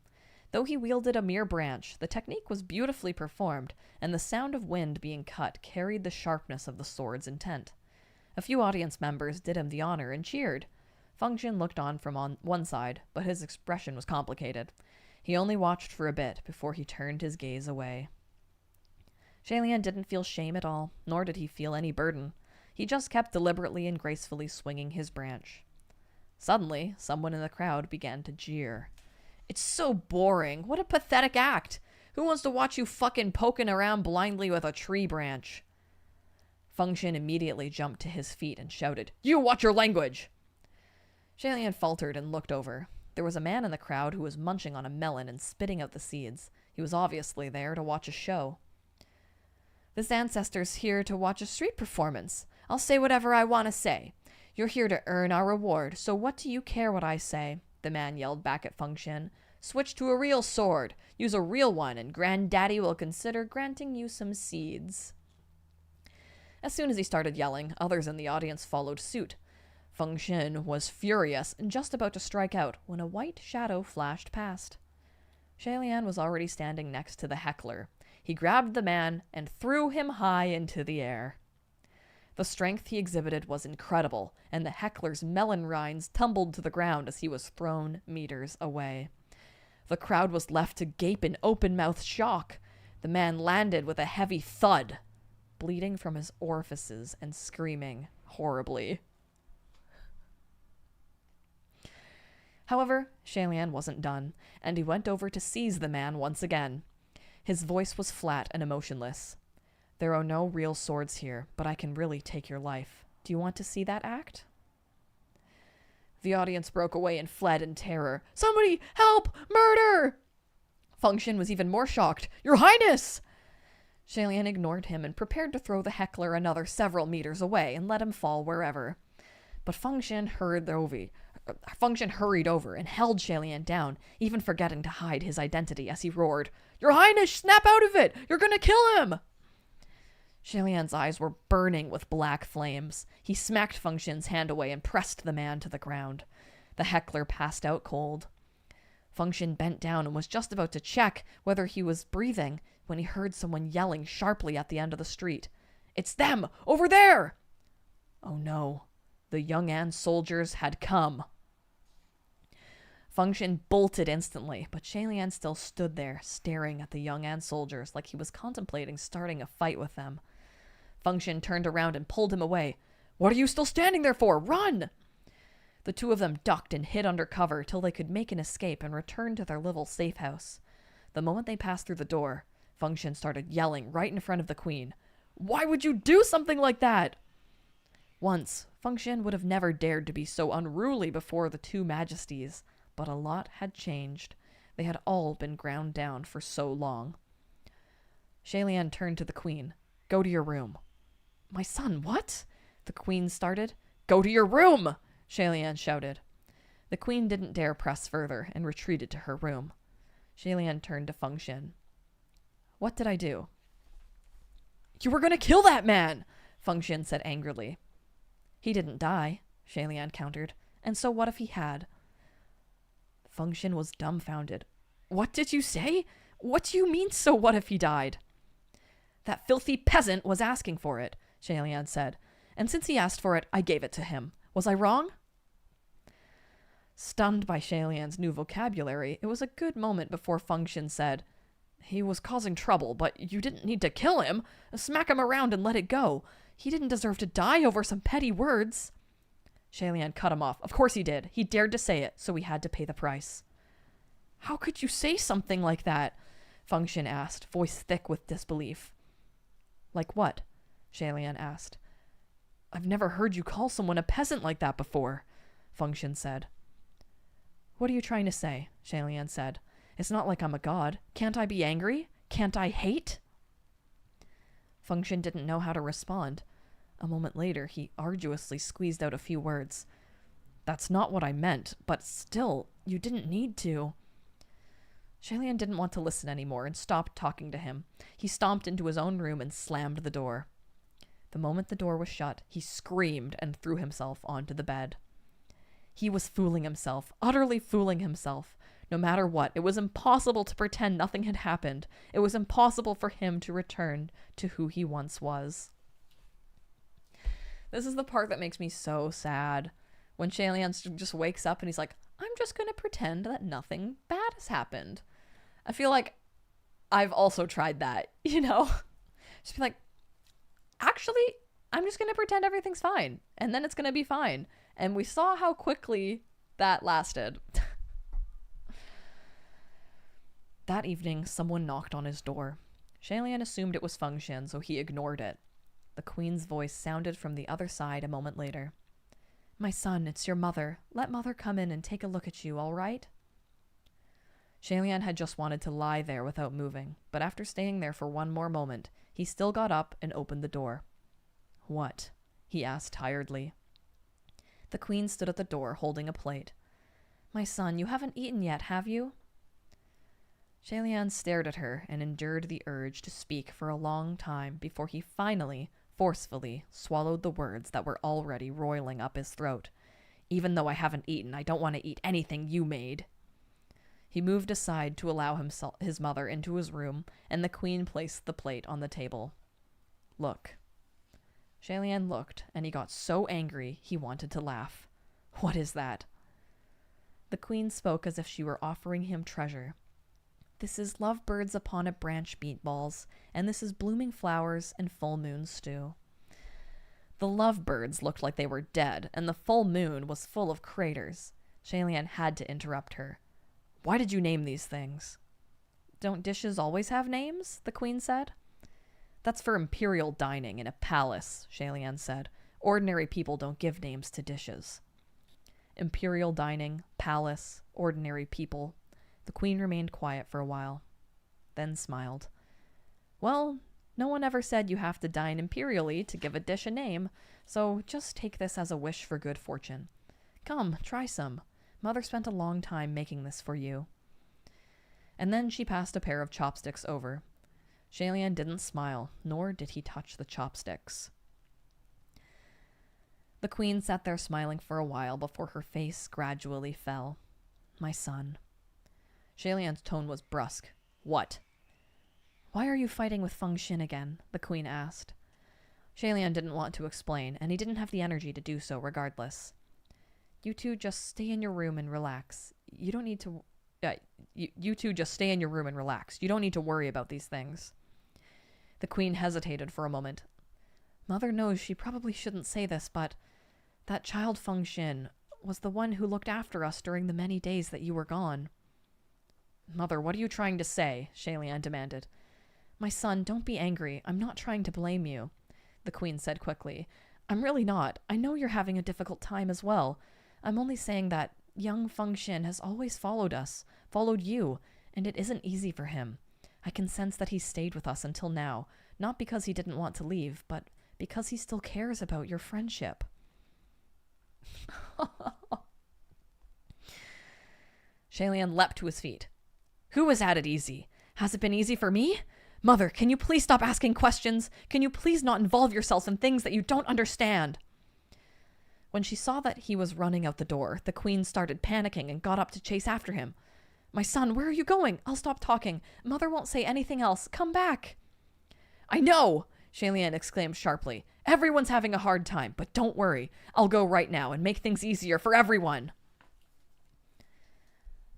Though he wielded a mere branch, the technique was beautifully performed, and the sound of wind being cut carried the sharpness of the sword's intent. A few audience members did him the honor and cheered. Feng Xin looked on from one side, but his expression was complicated. He only watched for a bit before he turned his gaze away. Shalian didn't feel shame at all, nor did he feel any burden. He just kept deliberately and gracefully swinging his branch. Suddenly, someone in the crowd began to jeer. It's so boring. What a pathetic act. Who wants to watch you fucking poking around blindly with a tree branch? Feng Xin immediately jumped to his feet and shouted, You watch your language! Shalian faltered and looked over. There was a man in the crowd who was munching on a melon and spitting out the seeds. He was obviously there to watch a show. This ancestor's here to watch a street performance. I'll say whatever I want to say. You're here to earn our reward, so what do you care what I say? The man yelled back at Feng Xin. Switch to a real sword. Use a real one, and Granddaddy will consider granting you some seeds. As soon as he started yelling, others in the audience followed suit. Feng Xin was furious and just about to strike out when a white shadow flashed past. Shalian was already standing next to the heckler. He grabbed the man and threw him high into the air. The strength he exhibited was incredible, and the heckler's melon rinds tumbled to the ground as he was thrown meters away. The crowd was left to gape in open-mouthed shock. The man landed with a heavy thud. bleeding from his orifices and screaming horribly. However, Shalian wasn't done, and he went over to seize the man once again. His voice was flat and emotionless. "There are no real swords here, but I can really take your life. Do you want to see that act?" The audience broke away and fled in terror. "Somebody help! Murder!" Function was even more shocked. "Your Highness!" Shalian ignored him and prepared to throw the heckler another several meters away and let him fall wherever. But Function hurried over and held Shalian down, even forgetting to hide his identity as he roared, "Your Highness, snap out of it! You're gonna kill him!" Shalian's eyes were burning with black flames. He smacked Function's hand away and pressed the man to the ground. The heckler passed out cold. Function bent down and was just about to check whether he was breathing when he heard someone yelling sharply at the end of the street. "It's them! Over there!" Oh no. The Yong'an soldiers had come. Function bolted instantly, but Shalian still stood there, staring at the Yong'an soldiers like he was contemplating starting a fight with them. Function turned around and pulled him away. "What are you still standing there for? Run!" The two of them ducked and hid under cover till they could make an escape and return to their little safe house. The moment they passed through the door, Function started yelling right in front of the Queen. "Why would you do something like that?" Once, Function would have never dared to be so unruly before the two majesties, but a lot had changed. They had all been ground down for so long. Shalian turned to the Queen. "Go to your room." "My son, what?" the Queen started. "Go to your room!" Shalian shouted. The Queen didn't dare press further and retreated to her room. Shalian turned to Function. "What did I do?" "You were going to kill that man!" Function said angrily. "He didn't die," Shalian countered. "And so what if he had?" Function was dumbfounded. "What did you say? What do you mean, so what if he died?" "That filthy peasant was asking for it," Shalian said. "And since he asked for it, I gave it to him. Was I wrong?" Stunned by Shalian's new vocabulary, it was a good moment before Function said, "He was causing trouble, but you didn't need to kill him. Smack him around and let it go. He didn't deserve to die over some petty words." Shalian cut him off. "Of course he did. He dared to say it, so we had to pay the price." "How could you say something like that?" Function asked, voice thick with disbelief. "Like what?" Shalian asked. "I've never heard you call someone a peasant like that before," Function said. "What are you trying to say?" Shalian said. "It's not like I'm a god. Can't I be angry? Can't I hate?" Function didn't know how to respond. A moment later, he arduously squeezed out a few words. "That's not what I meant, but still, you didn't need to." Shalian didn't want to listen anymore and stopped talking to him. He stomped into his own room and slammed the door. The moment the door was shut, he screamed and threw himself onto the bed. He was fooling himself, utterly fooling himself. No matter what, it was impossible to pretend nothing had happened. It was impossible for him to return to who he once was. This is the part that makes me so sad. When Shalian just wakes up and he's like, "I'm just going to pretend that nothing bad has happened." I feel like I've also tried that, you know? Just be like, actually, I'm just going to pretend everything's fine. And then it's going to be fine. And we saw how quickly that lasted. That evening, someone knocked on his door. Shalian assumed it was Function, so he ignored it. The Queen's voice sounded from the other side a moment later. "My son, it's your mother. Let mother come in and take a look at you, all right?" Shalian had just wanted to lie there without moving, but after staying there for one more moment, he still got up and opened the door. "What?" he asked tiredly. The Queen stood at the door, holding a plate. "My son, you haven't eaten yet, have you?" Shalian stared at her and endured the urge to speak for a long time before he finally, forcefully, swallowed the words that were already roiling up his throat. "Even though I haven't eaten, I don't want to eat anything you made." He moved aside to allow his mother into his room, and the Queen placed the plate on the table. "Look." Shalian looked, and he got so angry he wanted to laugh. "What is that?" The Queen spoke as if she were offering him treasure. This is lovebirds upon a branch meatballs, and this is blooming flowers and full moon stew. The lovebirds looked like they were dead, and the full moon was full of craters. Shalian had to interrupt her. Why did you name these things? Don't dishes always have names? The queen said. That's for imperial dining in a palace, Shalian said. Ordinary people don't give names to dishes. Imperial dining, palace, ordinary people. The queen remained quiet for a while, then smiled. Well, no one ever said you have to dine imperially to give a dish a name, so just take this as a wish for good fortune. Come, try some. Mother spent a long time making this for you. And then she passed a pair of chopsticks over. Shalian didn't smile, nor did he touch the chopsticks. The queen sat there smiling for a while before her face gradually fell. My son. Shalian's tone was brusque. What? Why are you fighting with Feng Xin again? The queen asked. Shalian didn't want to explain, and he didn't have the energy to do so regardless. You two just stay in your room and relax. You don't need to... you two just stay in your room and relax. You don't need to worry about these things. The queen hesitated for a moment. Mother knows she probably shouldn't say this, but that child Feng Xin was the one who looked after us during the many days that you were gone. Mother, what are you trying to say? Shalian demanded. My son, don't be angry. I'm not trying to blame you, the queen said quickly. I'm really not. I know you're having a difficult time as well. I'm only saying that young Feng Xin has always followed us, followed you, and it isn't easy for him. I can sense that he stayed with us until now, not because he didn't want to leave, but because he still cares about your friendship. Shalian leapt to his feet. Who has had it easy? Has it been easy for me? Mother, can you please stop asking questions? Can you please not involve yourself in things that you don't understand? When she saw that he was running out the door, the queen started panicking and got up to chase after him. My son, where are you going? I'll stop talking. Mother won't say anything else. Come back. I know, Shalian exclaimed sharply. Everyone's having a hard time, but don't worry. I'll go right now and make things easier for everyone.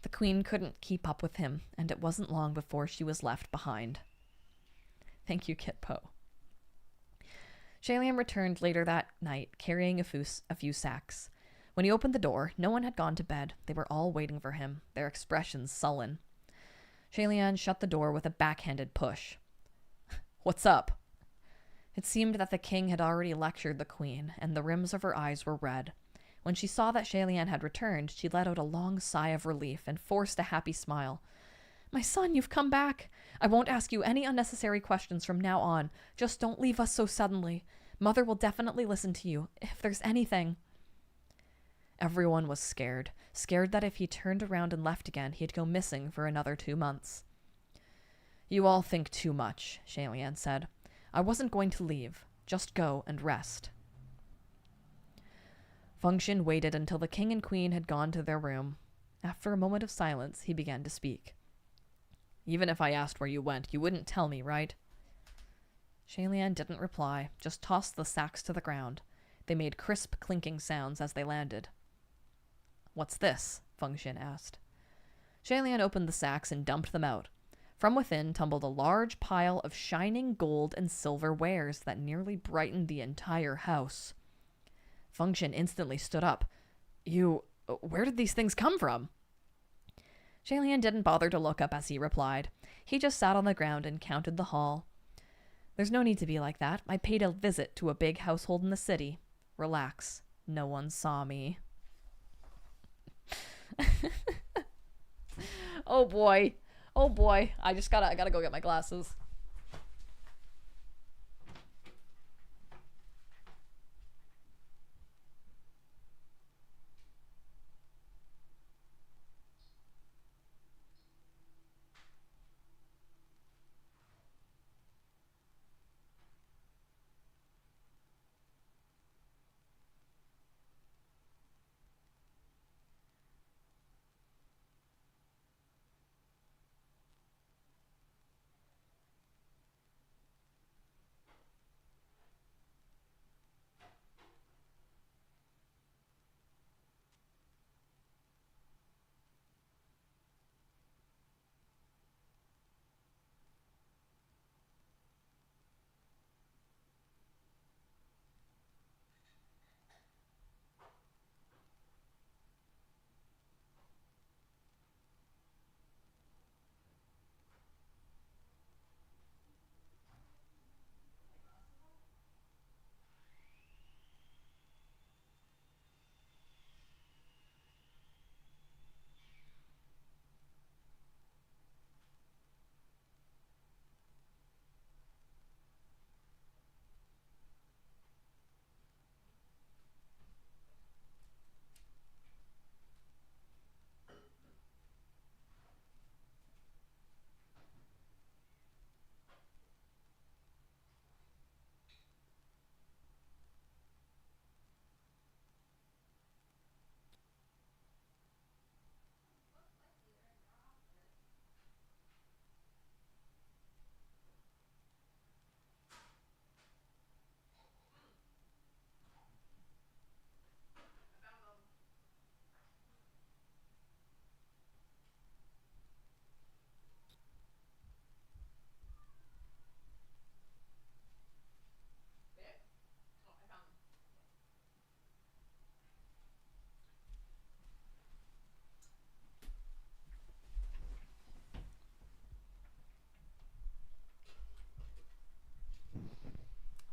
The queen couldn't keep up with him, and it wasn't long before she was left behind. Thank you, Kit Po. Shalian returned later that night, carrying a few sacks. When he opened the door, no one had gone to bed. They were all waiting for him, their expressions sullen. Shalian shut the door with a backhanded push. What's up? It seemed that the king had already lectured the queen, and the rims of her eyes were red. When she saw that Shalian had returned, she let out a long sigh of relief and forced a happy smile. My son, you've come back. I won't ask you any unnecessary questions from now on. Just don't leave us so suddenly. Mother will definitely listen to you, if there's anything. Everyone was scared that if he turned around and left again, he'd go missing for another 2 months. You all think too much, Shalian said. I wasn't going to leave. Just go and rest. Feng Xin waited until the king and queen had gone to their room. After a moment of silence, he began to speak. Even if I asked where you went, you wouldn't tell me, right? Shalian didn't reply, just tossed the sacks to the ground. They made crisp, clinking sounds as they landed. What's this? Feng Xin asked. Shalian opened the sacks and dumped them out. From within tumbled a large pile of shining gold and silver wares that nearly brightened the entire house. Feng Xin instantly stood up. Where did these things come from? Shalian didn't bother to look up as he replied. He just sat on the ground and counted the haul. There's no need to be like that. I paid a visit to a big household in the city. Relax. No one saw me. Oh boy. Oh boy. I gotta go get my glasses.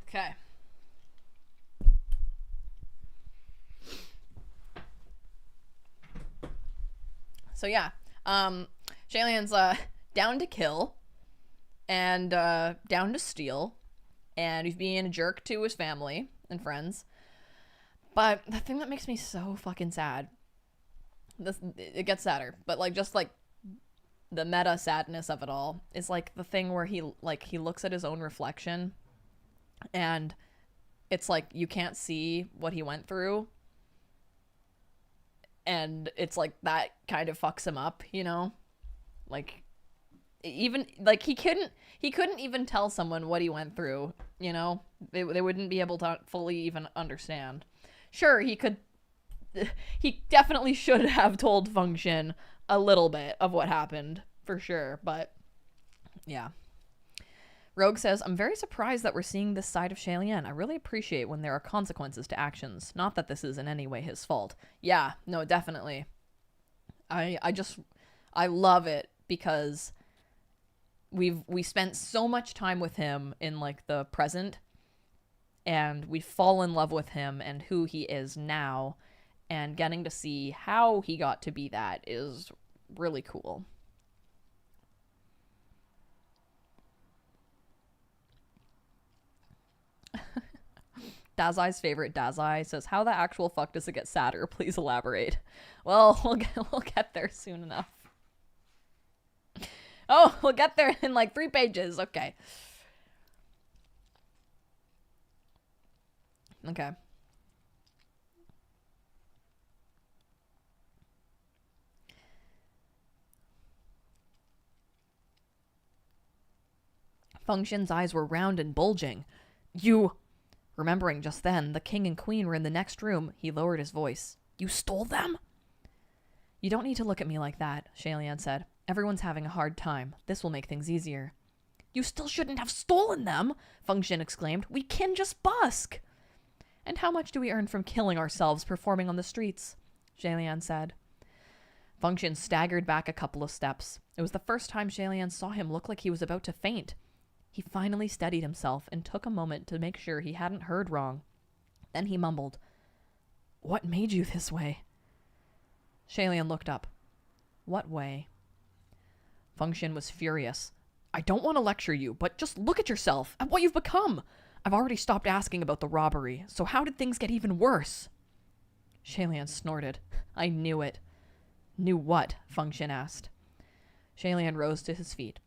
Okay. So yeah, Shalian's down to kill and down to steal, and he's being a jerk to his family and friends. But the thing that makes me so fucking sad, it gets sadder, but like just like the meta sadness of it all is like the thing where he looks at his own reflection, and it's like you can't see what he went through, and it's like that kind of fucks him up, you know? Like even like he couldn't even tell someone what he went through, you know? They wouldn't be able to fully even understand. Sure, he definitely should have told Function a little bit of what happened, for sure, but yeah. Rogue says, I'm very surprised that we're seeing this side of Shalian. I really appreciate when there are consequences to actions. Not that this is in any way his fault. Yeah, no, definitely. I love it because we spent so much time with him in like the present, and we fall in love with him and who he is now, and getting to see how he got to be that is really cool. Dazai's favorite Dazai says, how the actual fuck does it get sadder? Please elaborate. Well, we'll get there soon enough. Oh, we'll get there in like 3 pages. Okay. Okay. Function's eyes were round and bulging. You... Remembering just then, the king and queen were in the next room, he lowered his voice. You stole them? You don't need to look at me like that, Shalian said. Everyone's having a hard time. This will make things easier. You still shouldn't have stolen them, Function exclaimed. We can just busk. And how much do we earn from killing ourselves performing on the streets? Shalian said. Function staggered back a couple of steps. It was the first time Shalian saw him look like he was about to faint. He finally steadied himself and took a moment to make sure he hadn't heard wrong. Then he mumbled, What made you this way? Shalian looked up. What way? Function was furious. I don't want to lecture you, but just look at yourself, at what you've become. I've already stopped asking about the robbery, so how did things get even worse? Shalian snorted. I knew it. Knew what? Function asked. Shalian rose to his feet.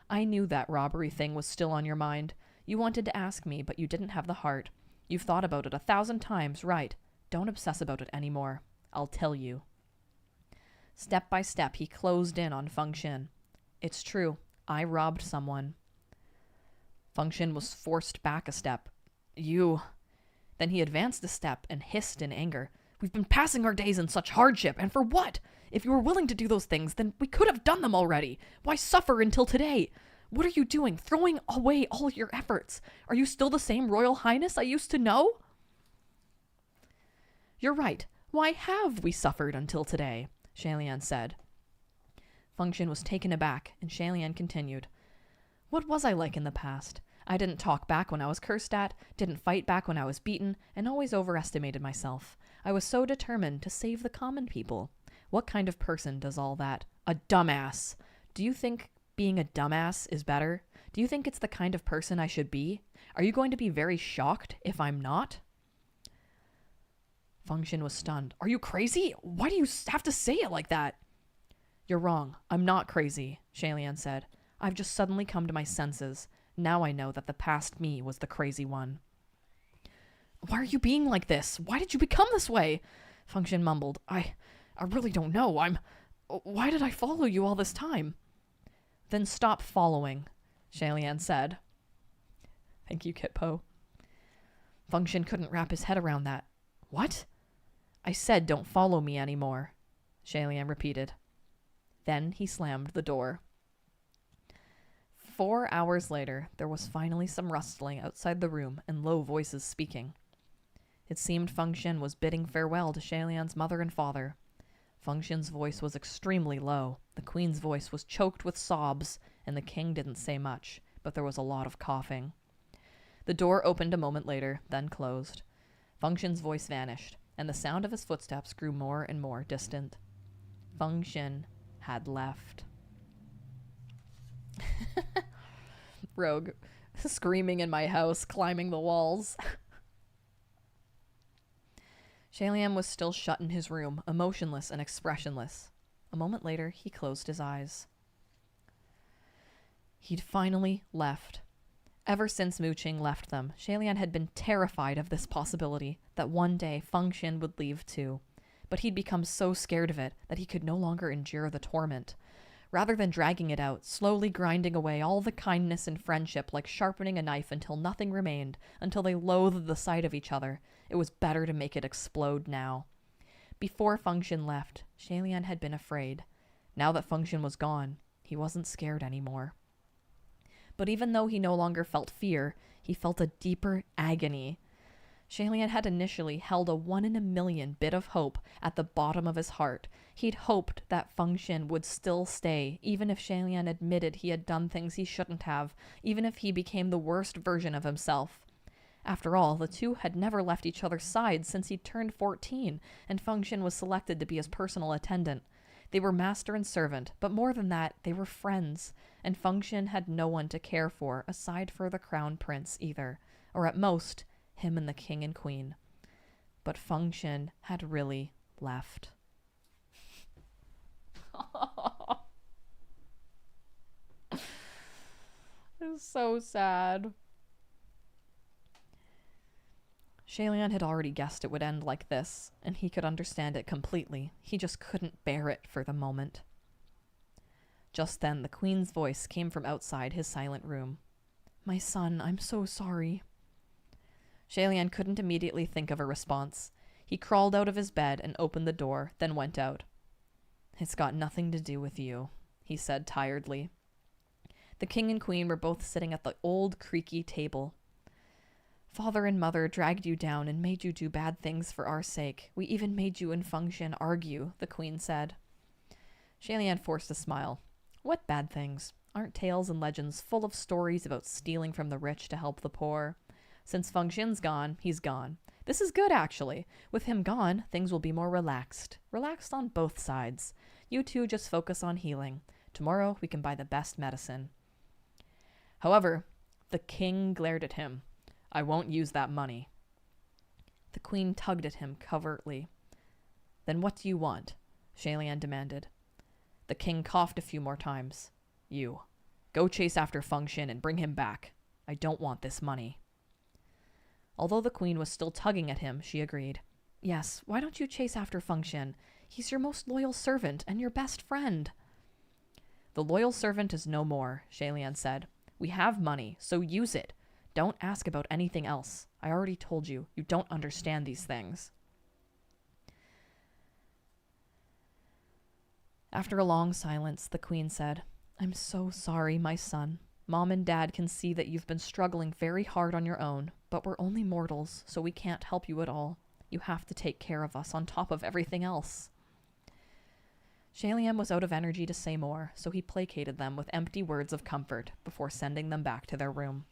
I knew that robbery thing was still on your mind. You wanted to ask me, but you didn't have the heart. You've thought about it 1,000 times, right? Don't obsess about it anymore. I'll tell you. Step by step, he closed in on Function. It's true. I robbed someone. Function was forced back a step. You... Then he advanced a step and hissed in anger. We've been passing our days in such hardship, and for what? If you were willing to do those things, then we could have done them already. Why suffer until today? What are you doing? Throwing away all your efforts. Are you still the same Royal Highness I used to know? You're right. Why have we suffered until today? Shalian said. Function was taken aback, and Shalian continued. What was I like in the past? I didn't talk back when I was cursed at, didn't fight back when I was beaten, and always overestimated myself. I was so determined to save the common people. What kind of person does all that? A dumbass. Do you think being a dumbass is better? Do you think it's the kind of person I should be? Are you going to be very shocked if I'm not? Function was stunned. Are you crazy? Why do you have to say it like that? You're wrong. I'm not crazy, Shalian said. I've just suddenly come to my senses. Now I know that the past me was the crazy one. Why are you being like this? Why did you become this way? Function mumbled. I really don't know. Why did I follow you all this time? Then stop following, Shalian said. Thank you, Kitpo. Function couldn't wrap his head around that. What? I said don't follow me anymore, Shalian repeated. Then he slammed the door. 4 hours later, there was finally some rustling outside the room and low voices speaking. It seemed Function was bidding farewell to Shalian's mother and father. Function's voice was extremely low, the queen's voice was choked with sobs, and the king didn't say much, but there was a lot of coughing. The door opened a moment later, then closed. Function's voice vanished, and the sound of his footsteps grew more and more distant. Function had left. Rogue, screaming in my house, climbing the walls. Shalian was still shut in his room, emotionless and expressionless. A moment later, he closed his eyes. He'd finally left. Ever since Mooching left them, Shalian had been terrified of this possibility that one day Function would leave too. But he'd become so scared of it that he could no longer endure the torment. Rather than dragging it out, slowly grinding away all the kindness and friendship like sharpening a knife until nothing remained, until they loathed the sight of each other, it was better to make it explode now. Before Function left, Shalian had been afraid. Now that Function was gone, he wasn't scared anymore. But even though he no longer felt fear, he felt a deeper agony. Shalian had initially held a 1 in a million bit of hope at the bottom of his heart. He'd hoped that Function would still stay, even if Shalian admitted he had done things he shouldn't have, even if he became the worst version of himself. After all, the two had never left each other's sides since he'd turned 14, and Function was selected to be his personal attendant. They were master and servant, but more than that, they were friends, and Function had no one to care for aside for the crown prince either, or at most, him and the king and queen. But Function had really left. It's so sad. Shalian had already guessed it would end like this, and he could understand it completely. He just couldn't bear it for the moment. Just then, the queen's voice came from outside his silent room. "My son, I'm so sorry." Shalian couldn't immediately think of a response. He crawled out of his bed and opened the door, then went out. "It's got nothing to do with you," he said tiredly. The king and queen were both sitting at the old creaky table. "Father and mother dragged you down and made you do bad things for our sake. We even made you and Function argue," the queen said. Shalian forced a smile. "What bad things? Aren't tales and legends full of stories about stealing from the rich to help the poor? Since Function's gone, he's gone. This is good, actually. With him gone, things will be more relaxed. Relaxed on both sides. You two just focus on healing. Tomorrow we can buy the best medicine." However, the king glared at him. "I won't use that money." The queen tugged at him covertly. "Then what do you want?" Shalian demanded. The king coughed a few more times. "You. Go chase after Function and bring him back. I don't want this money." Although the queen was still tugging at him, she agreed. "Yes, why don't you chase after Function? He's your most loyal servant and your best friend." "The loyal servant is no more," Shalian said. "We have money, so use it. Don't ask about anything else. I already told you, you don't understand these things." After a long silence, the queen said, "I'm so sorry, my son. Mom and Dad can see that you've been struggling very hard on your own, but we're only mortals, so we can't help you at all. You have to take care of us on top of everything else." Shalian was out of energy to say more, so he placated them with empty words of comfort before sending them back to their room.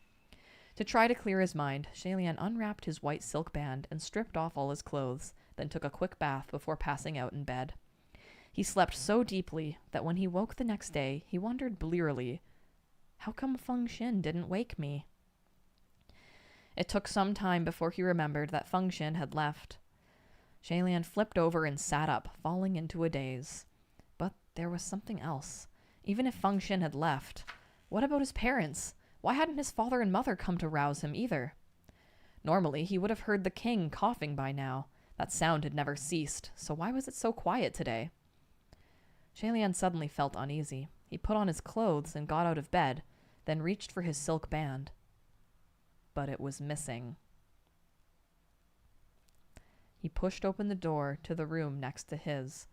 To try to clear his mind, Shalian unwrapped his white silk band and stripped off all his clothes, then took a quick bath before passing out in bed. He slept so deeply that when he woke the next day, he wondered blearily, "How come Function didn't wake me?" It took some time before he remembered that Function had left. Shalian flipped over and sat up, falling into a daze. But there was something else. Even if Function had left, what about his parents? Why hadn't his father and mother come to rouse him either? Normally, he would have heard the king coughing by now. That sound had never ceased, so why was it so quiet today? Shalian suddenly felt uneasy. He put on his clothes and got out of bed, then reached for his silk band. But it was missing. He pushed open the door to the room next to his.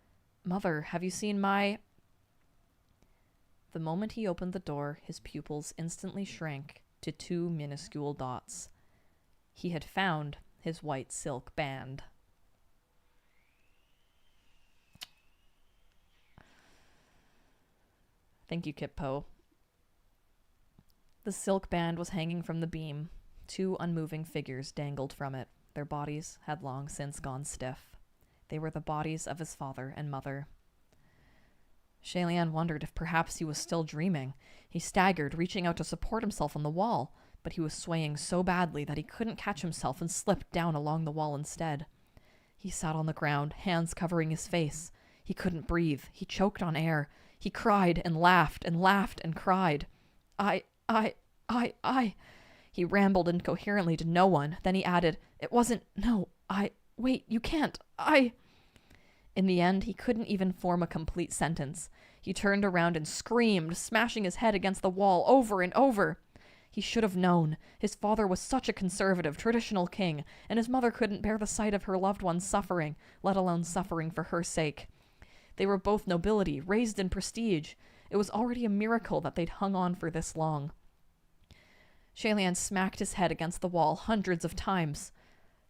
"Mother, have you seen my—" The moment he opened the door, his pupils instantly shrank to 2 minuscule dots. He had found his white silk band. Thank you, Kip Poe. The silk band was hanging from the beam. 2 unmoving figures dangled from it. Their bodies had long since gone stiff. They were the bodies of his father and mother. Shalian wondered if perhaps he was still dreaming. He staggered, reaching out to support himself on the wall, but he was swaying so badly that he couldn't catch himself and slipped down along the wall instead. He sat on the ground, hands covering his face. He couldn't breathe. He choked on air. He cried and laughed and laughed and cried. I. He rambled incoherently to no one. Then he added, "It wasn't, no, wait, you can't, In the end, he couldn't even form a complete sentence. He turned around and screamed, smashing his head against the wall over and over. He should have known. His father was such a conservative, traditional king, and his mother couldn't bear the sight of her loved ones suffering, let alone suffering for her sake. They were both nobility, raised in prestige. It was already a miracle that they'd hung on for this long. Shalian smacked his head against the wall hundreds of times.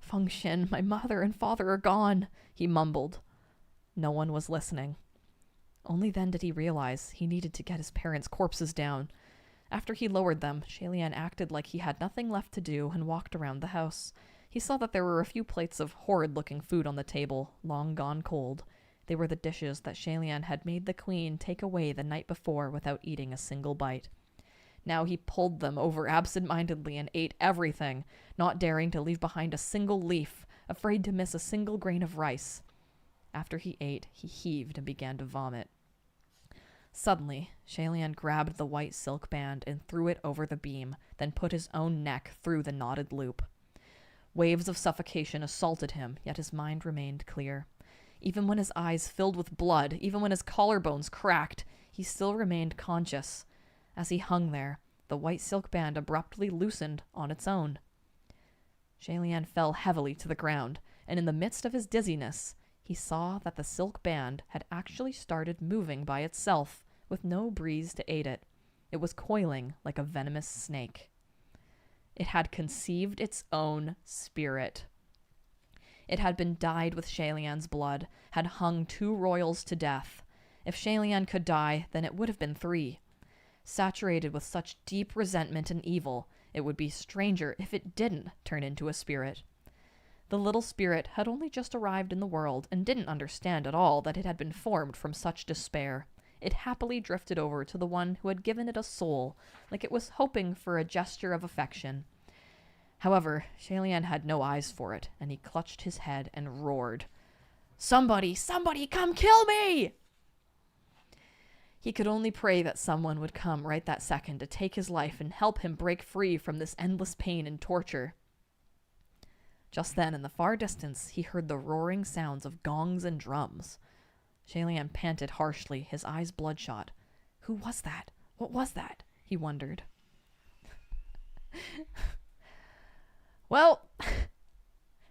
"Fengshen, my mother and father are gone," he mumbled. No one was listening. Only then did he realize he needed to get his parents' corpses down. After he lowered them, Shalian acted like he had nothing left to do and walked around the house. He saw that there were a few plates of horrid-looking food on the table, long gone cold. They were the dishes that Shalian had made the queen take away the night before without eating a single bite. Now he pulled them over absent-mindedly and ate everything, not daring to leave behind a single leaf, afraid to miss a single grain of rice. After he ate, he heaved and began to vomit. Suddenly, Shalian grabbed the white silk band and threw it over the beam, then put his own neck through the knotted loop. Waves of suffocation assaulted him, yet his mind remained clear. Even when his eyes filled with blood, even when his collarbones cracked, he still remained conscious. As he hung there, the white silk band abruptly loosened on its own. Shalian fell heavily to the ground, and in the midst of his dizziness, he saw that the silk band had actually started moving by itself, with no breeze to aid it. It was coiling like a venomous snake. It had conceived its own spirit. It had been dyed with Shalian's blood, had hung 2 royals to death. If Shalian could die, then it would have been 3. Saturated with such deep resentment and evil, it would be stranger if it didn't turn into a spirit. The little spirit had only just arrived in the world and didn't understand at all that it had been formed from such despair. It happily drifted over to the one who had given it a soul, like it was hoping for a gesture of affection. However, Shalian had no eyes for it, and he clutched his head and roared, Somebody come kill me!" He could only pray that someone would come right that second to take his life and help him break free from this endless pain and torture. Just then, in the far distance, he heard the roaring sounds of gongs and drums. Shalian panted harshly, his eyes bloodshot. Who was that? What was that? He wondered. Well,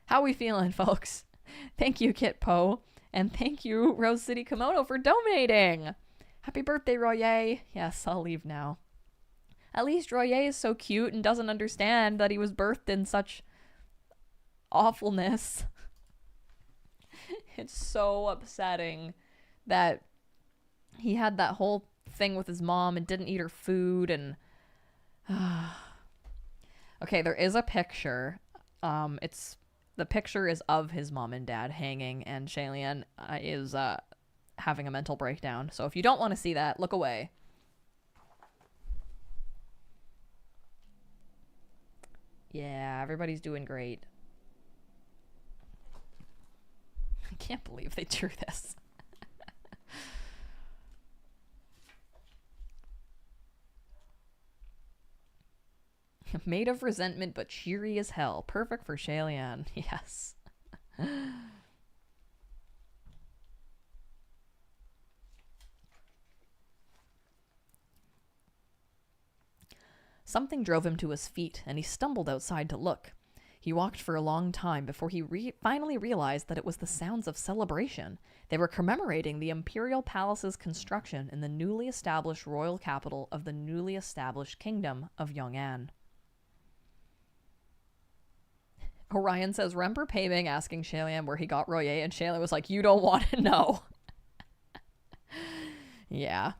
how we feeling, folks? Thank you, Kit Poe, and thank you, Rose City Kimono, for donating. Happy birthday, Royer. Yes, I'll leave now. At least Royer is so cute and doesn't understand that he was birthed in such awfulness. It's so upsetting that he had that whole thing with his mom and didn't eat her food and okay, there is a picture. The picture is of his mom and dad hanging, and Shalian is having a mental breakdown. So if you don't want to see that, look away. Yeah, everybody's doing great. I can't believe they drew this. Made of resentment, but cheery as hell. Perfect for Shalian. Yes. Something drove him to his feet, and he stumbled outside to look. He walked for a long time before he finally realized that it was the sounds of celebration. They were commemorating the imperial palace's construction in the newly established royal capital of the newly established kingdom of Yong'an. Orion says, remember Paiming asking Shalian where he got Royer, and Shalian was like, you don't want to know. Yeah.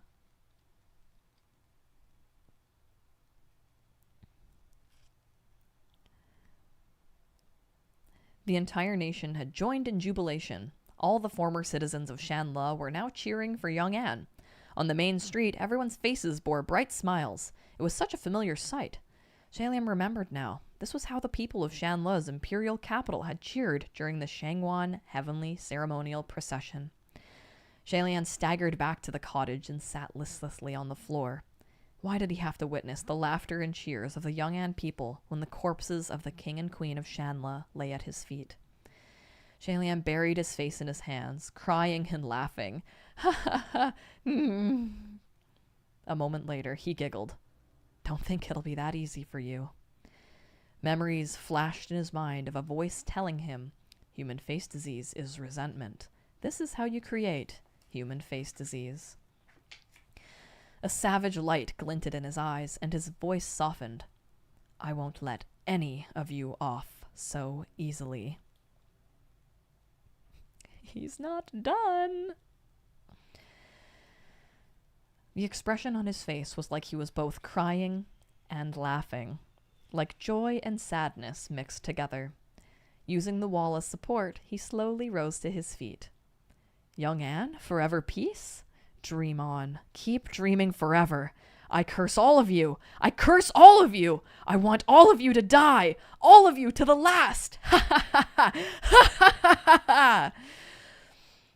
The entire nation had joined in jubilation. All the former citizens of Shanla were now cheering for young Anne. On the main street, everyone's faces bore bright smiles. It was such a familiar sight. Shaliam remembered now. This was how the people of Shanla's imperial capital had cheered during the Shangwan heavenly ceremonial procession. Shalian staggered back to the cottage and sat listlessly on the floor. Why did he have to witness the laughter and cheers of the young An people when the corpses of the king and queen of Shanla lay at his feet? Shalian buried his face in his hands, crying and laughing. Ha ha ha! A moment later, he giggled. Don't think it'll be that easy for you. Memories flashed in his mind of a voice telling him, human face disease is resentment. This is how you create human face disease. A savage light glinted in his eyes, and his voice softened. I won't let any of you off so easily. He's not done. The expression on his face was like he was both crying and laughing, like joy and sadness mixed together. Using the wall as support, he slowly rose to his feet. Young Anne, forever peace? Dream on. Keep dreaming forever. I curse all of you. I curse all of you. I want all of you to die. All of you to the last. Ha ha ha ha. Ha ha ha ha.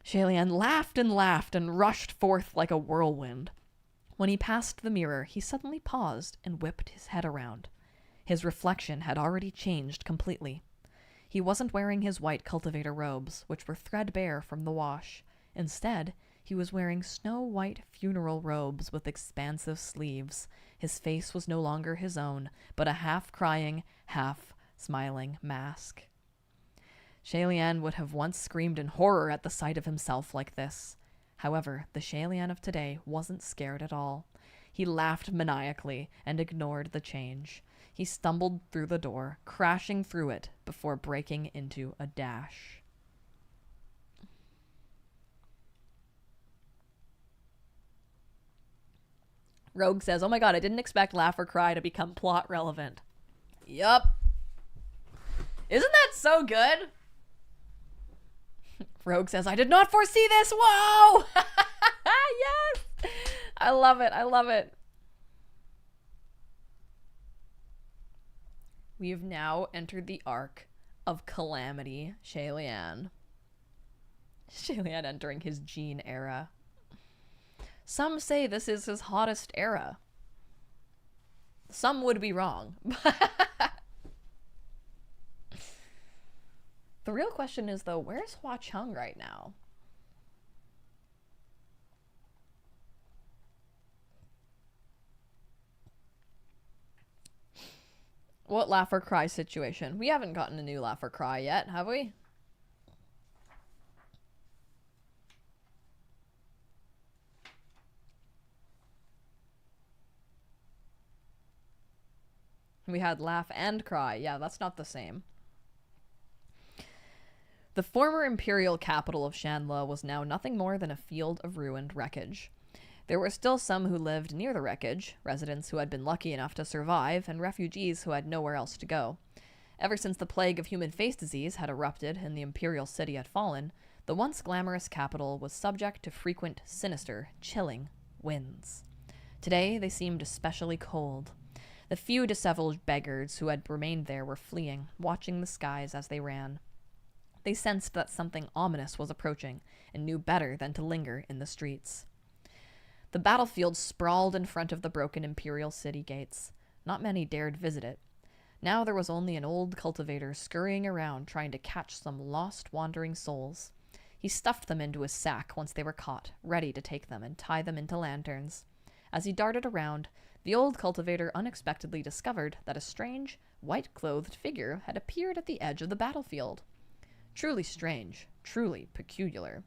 Shalian laughed and rushed forth like a whirlwind. When he passed the mirror, he suddenly paused and whipped his head around. His reflection had already changed completely. He wasn't wearing his white cultivator robes, which were threadbare from the wash. Instead, he was wearing snow-white funeral robes with expansive sleeves. His face was no longer his own, but a half-crying, half-smiling mask. Shalian would have once screamed in horror at the sight of himself like this. However, the Shalian of today wasn't scared at all. He laughed maniacally and ignored the change. He stumbled through the door, crashing through it before breaking into a dash. Rogue says, oh my god, I didn't expect Laugh or Cry to become plot relevant. Yup. Isn't that so good? Rogue says, I did not foresee this. Whoa! Yes! I love it. I love it. We have now entered the arc of Calamity Shalian. Shalian entering his Jean era. Some say this is his hottest era. Some would be wrong. The real question is, though, where's Hua Chung right now? What Laugh or Cry situation? We haven't gotten a new Laugh or Cry yet, have we? We had Laugh and Cry. Yeah, that's not the same. The former imperial capital of Shanla was now nothing more than a field of ruined wreckage. There were still some who lived near the wreckage, residents who had been lucky enough to survive, and refugees who had nowhere else to go. Ever since the plague of human face disease had erupted and the imperial city had fallen, the once glamorous capital was subject to frequent, sinister, chilling winds. Today they seemed especially cold. The few disheveled beggars who had remained there were fleeing, watching the skies as they ran. They sensed that something ominous was approaching, and knew better than to linger in the streets. The battlefield sprawled in front of the broken imperial city gates. Not many dared visit it. Now there was only an old cultivator scurrying around trying to catch some lost wandering souls. He stuffed them into his sack once they were caught, ready to take them and tie them into lanterns. As he darted around, the old cultivator unexpectedly discovered that a strange, white-clothed figure had appeared at the edge of the battlefield. Truly strange, truly peculiar.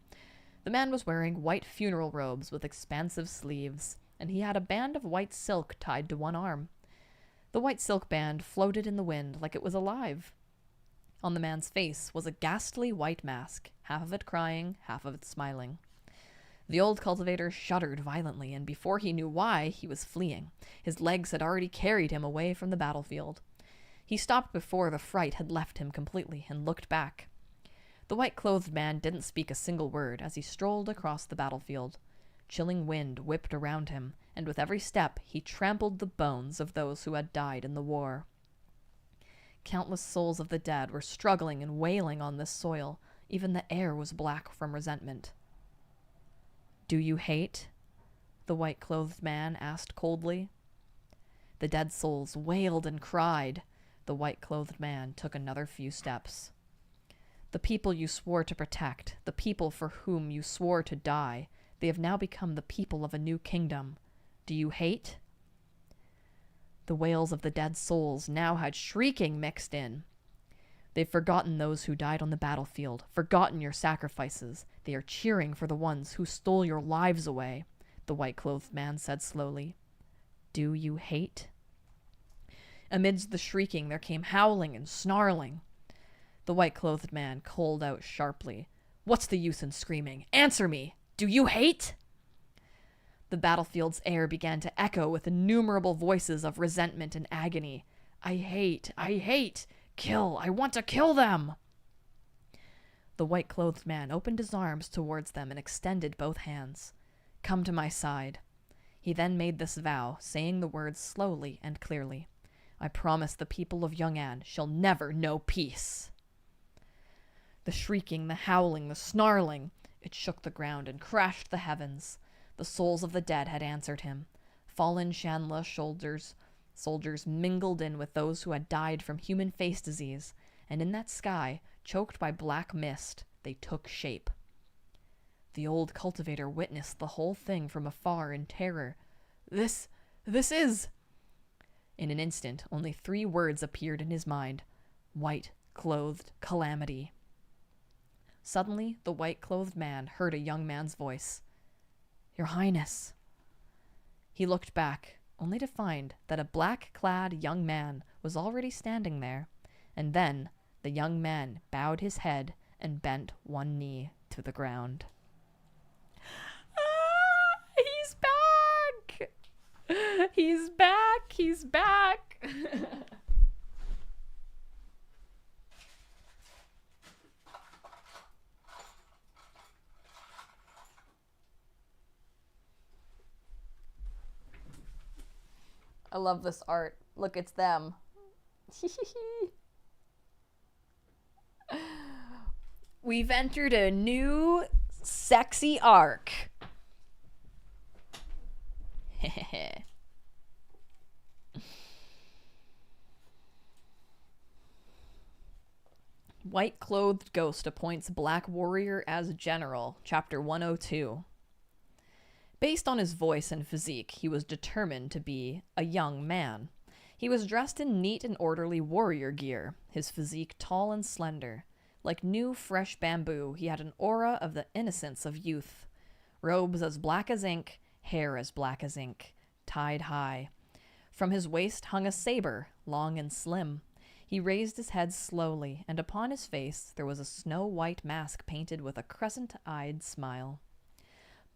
The man was wearing white funeral robes with expansive sleeves, and he had a band of white silk tied to one arm. The white silk band floated in the wind like it was alive. On the man's face was a ghastly white mask, half of it crying, half of it smiling. The old cultivator shuddered violently, and before he knew why, he was fleeing. His legs had already carried him away from the battlefield. He stopped before the fright had left him completely and looked back. The white-clothed man didn't speak a single word as he strolled across the battlefield. Chilling wind whipped around him, and with every step he trampled the bones of those who had died in the war. Countless souls of the dead were struggling and wailing on this soil. Even the air was black from resentment. "Do you hate?" the white-clothed man asked coldly. The dead souls wailed and cried. The white-clothed man took another few steps. "The people you swore to protect, the people for whom you swore to die, they have now become the people of a new kingdom. Do you hate?" The wails of the dead souls now had shrieking mixed in. "They've forgotten those who died on the battlefield, forgotten your sacrifices. They are cheering for the ones who stole your lives away," the white-clothed man said slowly. "Do you hate?" Amidst the shrieking there came howling and snarling. The white-clothed man called out sharply, "What's the use in screaming? Answer me! Do you hate?" The battlefield's air began to echo with innumerable voices of resentment and agony. I hate! Kill! I want to kill them!" The white-clothed man opened his arms towards them and extended both hands. "Come to my side." He then made this vow, saying the words slowly and clearly. "I promise the people of Yong'an shall never know peace." The shrieking, the howling, the snarling, it shook the ground and crashed the heavens. The souls of the dead had answered him. Fallen Shanla soldiers mingled in with those who had died from human face disease, and in that sky, choked by black mist, they took shape. The old cultivator witnessed the whole thing from afar in terror. This is... In an instant, only 3 words appeared in his mind. White-clothed calamity. Suddenly, the white-clothed man heard a young man's voice. "Your Highness." He looked back, only to find that a black-clad young man was already standing there, and then the young man bowed his head and bent one knee to the ground. He's back! He's back! He's back! I love this art. Look, it's them. We've entered a new sexy arc. White-clothed ghost appoints black warrior as general, chapter 102. Based on his voice and physique, he was determined to be a young man. He was dressed in neat and orderly warrior gear, his physique tall and slender. Like new, fresh bamboo, he had an aura of the innocence of youth. Robes as black as ink, hair as black as ink, tied high. From his waist hung a saber, long and slim. He raised his head slowly, and upon his face there was a snow-white mask painted with a crescent-eyed smile.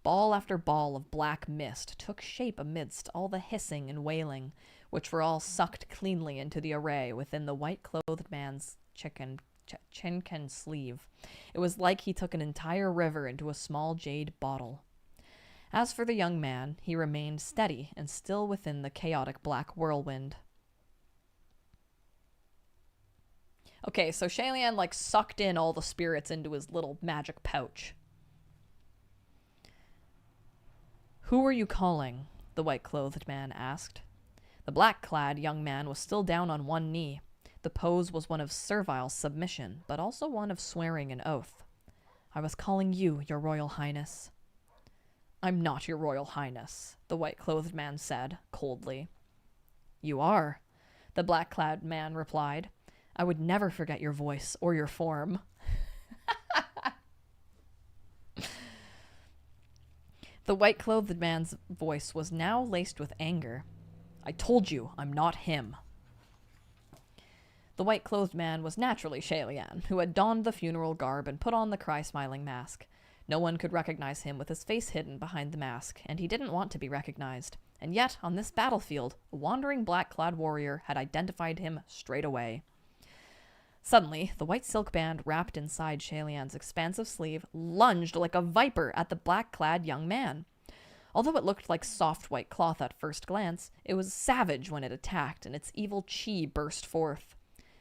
Ball after ball of black mist took shape amidst all the hissing and wailing, which were all sucked cleanly into the array within the white-clothed man's chinken sleeve. It was like he took an entire river into a small jade bottle. As for the young man, he remained steady and still within the chaotic black whirlwind. Okay, so Shalian, sucked in all the spirits into his little magic pouch. "Who are you calling?" the white-clothed man asked. The black-clad young man was still down on one knee. The pose was one of servile submission, but also one of swearing an oath. "I was calling you, your royal highness." "I'm not your royal highness," the white-clothed man said, coldly. "You are," the black-clad man replied. "I would never forget your voice or your form." The white-clothed man's voice was now laced with anger. "I told you, I'm not him." The white-clothed man was naturally Shalian, who had donned the funeral garb and put on the cry-smiling mask. No one could recognize him with his face hidden behind the mask, and he didn't want to be recognized. And yet, on this battlefield, a wandering black-clad warrior had identified him straight away. Suddenly, the white silk band wrapped inside Shalian's expansive sleeve lunged like a viper at the black-clad young man. Although it looked like soft white cloth at first glance, it was savage when it attacked, and its evil chi burst forth.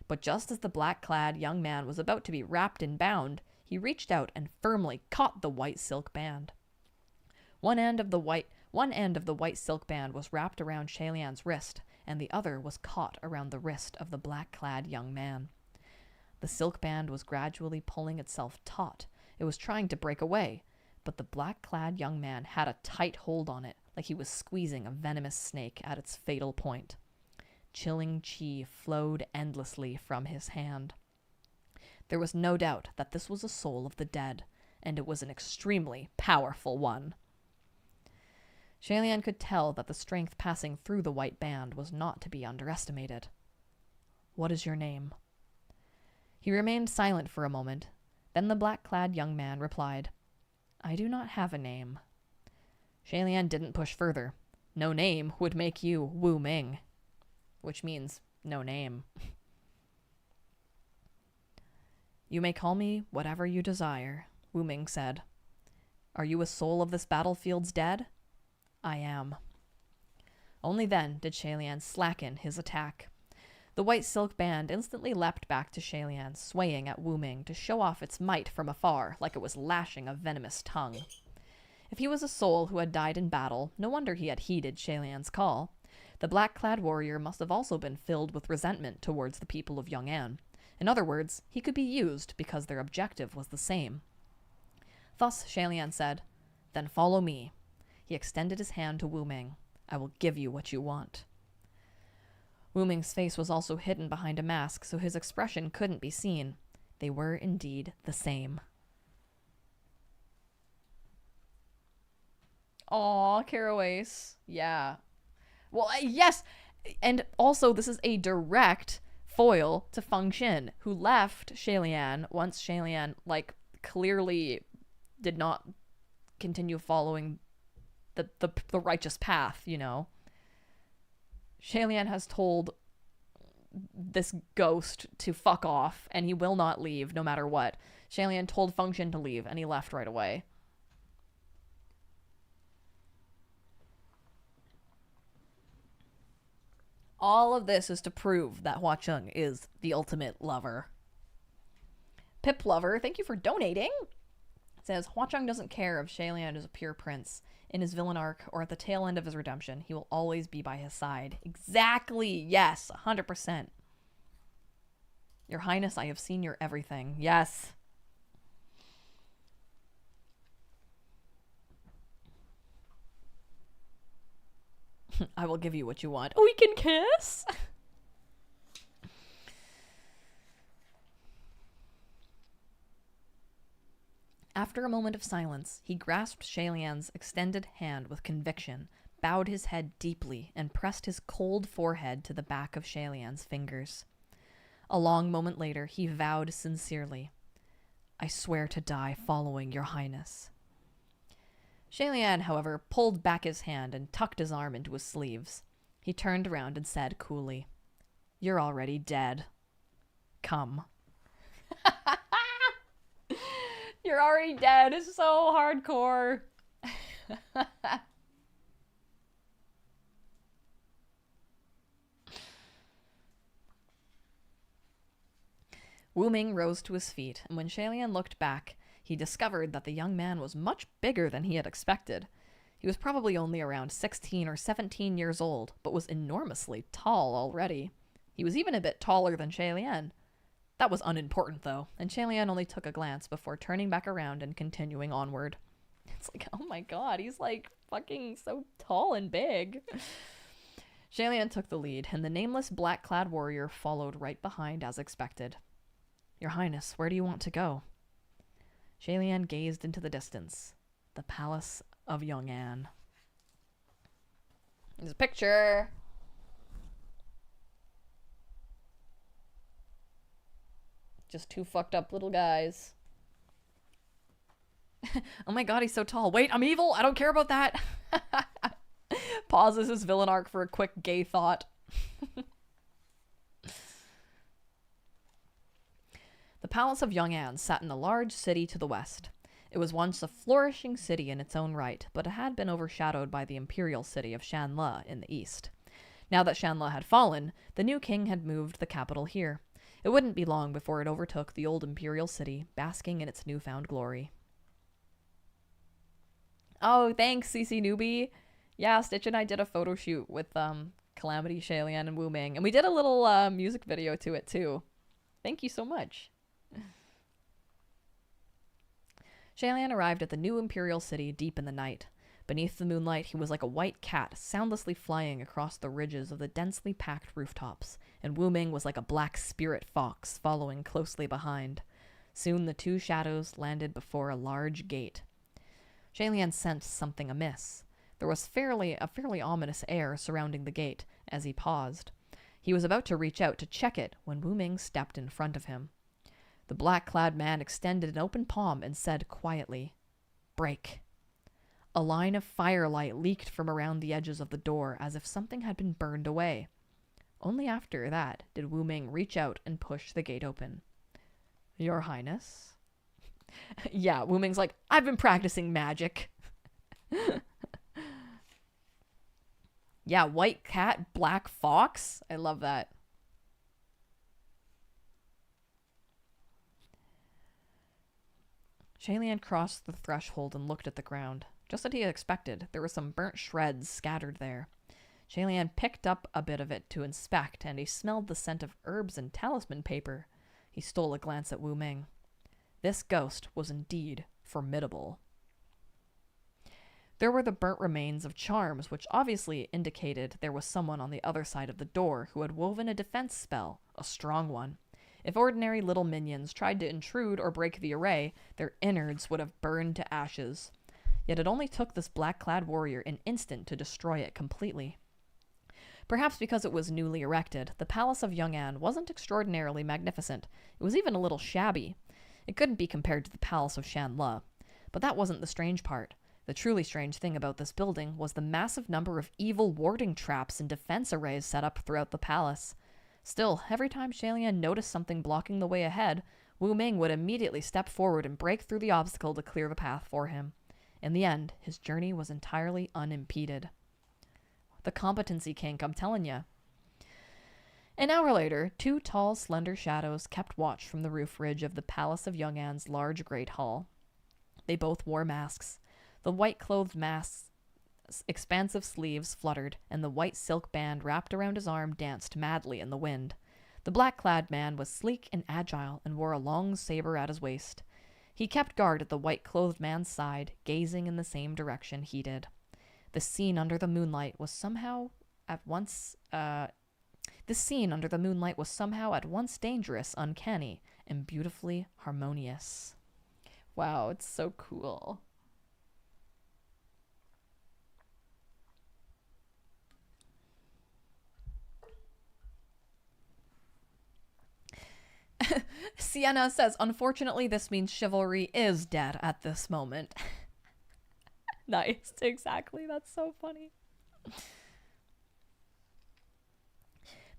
But just as the black-clad young man was about to be wrapped and bound, he reached out and firmly caught the white silk band. One end of the white silk band was wrapped around Shalian's wrist, and the other was caught around the wrist of the black-clad young man. The silk band was gradually pulling itself taut. It was trying to break away, but the black-clad young man had a tight hold on it, like he was squeezing a venomous snake at its fatal point. Chilling chi flowed endlessly from his hand. There was no doubt that this was a soul of the dead, and it was an extremely powerful one. Shalian could tell that the strength passing through the white band was not to be underestimated. "What is your name?" He remained silent for a moment. Then the black-clad young man replied, "I do not have a name." Shalian didn't push further. No name would make you Wu Ming, which means no name. "You may call me whatever you desire," Wu Ming said. "Are you a soul of this battlefield's dead?" "I am." Only then did Shalian slacken his attack. The white silk band instantly leapt back to Shalian, swaying at Wu Ming to show off its might from afar, like it was lashing a venomous tongue. If he was a soul who had died in battle, no wonder he had heeded Shalian's call. The black-clad warrior must have also been filled with resentment towards the people of Yong'an. In other words, he could be used because their objective was the same. Thus Shalian said, "Then follow me." He extended his hand to Wu Ming. "I will give you what you want." Wu Ming's face was also hidden behind a mask, so his expression couldn't be seen. They were indeed the same. Aw, Carawace. Yeah. Well, yes! And also, this is a direct foil to Feng Xin, who left Shalian once Shalian, clearly did not continue following the righteous path, you know? Shalian has told this ghost to fuck off, and he will not leave no matter what. Shalian told Feng Xin to leave, and he left right away. All of this is to prove that Hua Cheng is the ultimate lover. Pip Lover, thank you for donating. It says, Hua Cheng doesn't care if Shalian is a pure prince. In his villain arc or at the tail end of his redemption, he will always be by his side. Exactly. Yes. 100%. Your Highness, I have seen your everything. Yes. I will give you what you want. Oh, we can kiss? After a moment of silence, he grasped Shalian's extended hand with conviction, bowed his head deeply, and pressed his cold forehead to the back of Shalian's fingers. A long moment later, he vowed sincerely, "I swear to die following your Highness." Shalian, however, pulled back his hand and tucked his arm into his sleeves. He turned around and said coolly, "You're already dead. Come." You're already dead. It's so hardcore. Wu Ming rose to his feet, and when Shalian looked back, he discovered that the young man was much bigger than he had expected. He was probably only around 16 or 17 years old, but was enormously tall already. He was even a bit taller than Shalian. That was unimportant, though, and Shalian only took a glance before turning back around and continuing onward. It's like, oh my god, he's fucking so tall and big. Shalian took the lead, and the nameless black-clad warrior followed right behind as expected. "Your Highness, where do you want to go?" Shalian gazed into the distance. The Palace of Yong'an. There's a picture. Just two fucked up little guys. Oh my god, he's so tall. Wait, I'm evil. I don't care about that. Pauses his villain arc for a quick gay thought. The Palace of Young Anne sat in a large city to the west. It was once a flourishing city in its own right, but it had been overshadowed by the imperial city of Shanla in the east. Now that Shanla had fallen, the new king had moved the capital here. It wouldn't be long before it overtook the old imperial city, basking in its newfound glory. Oh, thanks, CC Newbie. Yeah, Stitch and I did a photo shoot with Calamity, Shalian, and Wu Ming, and we did a little music video to it too. Thank you so much. Shalian arrived at the new imperial city deep in the night. Beneath the moonlight, he was like a white cat soundlessly flying across the ridges of the densely packed rooftops, and Wu Ming was like a black spirit fox following closely behind. Soon the two shadows landed before a large gate. Shalian sensed something amiss. There was a fairly ominous air surrounding the gate as he paused. He was about to reach out to check it when Wu Ming stepped in front of him. The black-clad man extended an open palm and said quietly, "Break." A line of firelight leaked from around the edges of the door as if something had been burned away. Only after that did Wu Ming reach out and push the gate open. "Your Highness?" Yeah, Wu Ming's like, "I've been practicing magic." Yeah, white cat, black fox. I love that. Shalian crossed the threshold and looked at the ground. Just as he had expected, there were some burnt shreds scattered there. Shalian picked up a bit of it to inspect, and he smelled the scent of herbs and talisman paper. He stole a glance at Wu Ming. This ghost was indeed formidable. There were the burnt remains of charms, which obviously indicated there was someone on the other side of the door who had woven a defense spell, a strong one. If ordinary little minions tried to intrude or break the array, their innards would have burned to ashes. Yet it only took this black-clad warrior an instant to destroy it completely. Perhaps because it was newly erected, the Palace of Young Anne wasn't extraordinarily magnificent. It was even a little shabby. It couldn't be compared to the Palace of Shanla. But that wasn't the strange part. The truly strange thing about this building was the massive number of evil warding traps and defense arrays set up throughout the palace. Still, every time Shalian noticed something blocking the way ahead, Wu Ming would immediately step forward and break through the obstacle to clear the path for him. In the end, his journey was entirely unimpeded. The competency kink, I'm telling ya. An hour later, two tall, slender shadows kept watch from the roof ridge of the Palace of Young Anne's large great hall. They both wore masks. The white-clothed masks' expansive sleeves fluttered, and the white silk band wrapped around his arm danced madly in the wind. The black-clad man was sleek and agile and wore a long saber at his waist. He kept guard at the white-clothed man's side, gazing in the same direction he did. The scene under the moonlight was somehow at once dangerous, uncanny, and beautifully harmonious. Wow, it's so cool. Sienna says, unfortunately, this means chivalry is dead at this moment. Nice, exactly. That's so funny.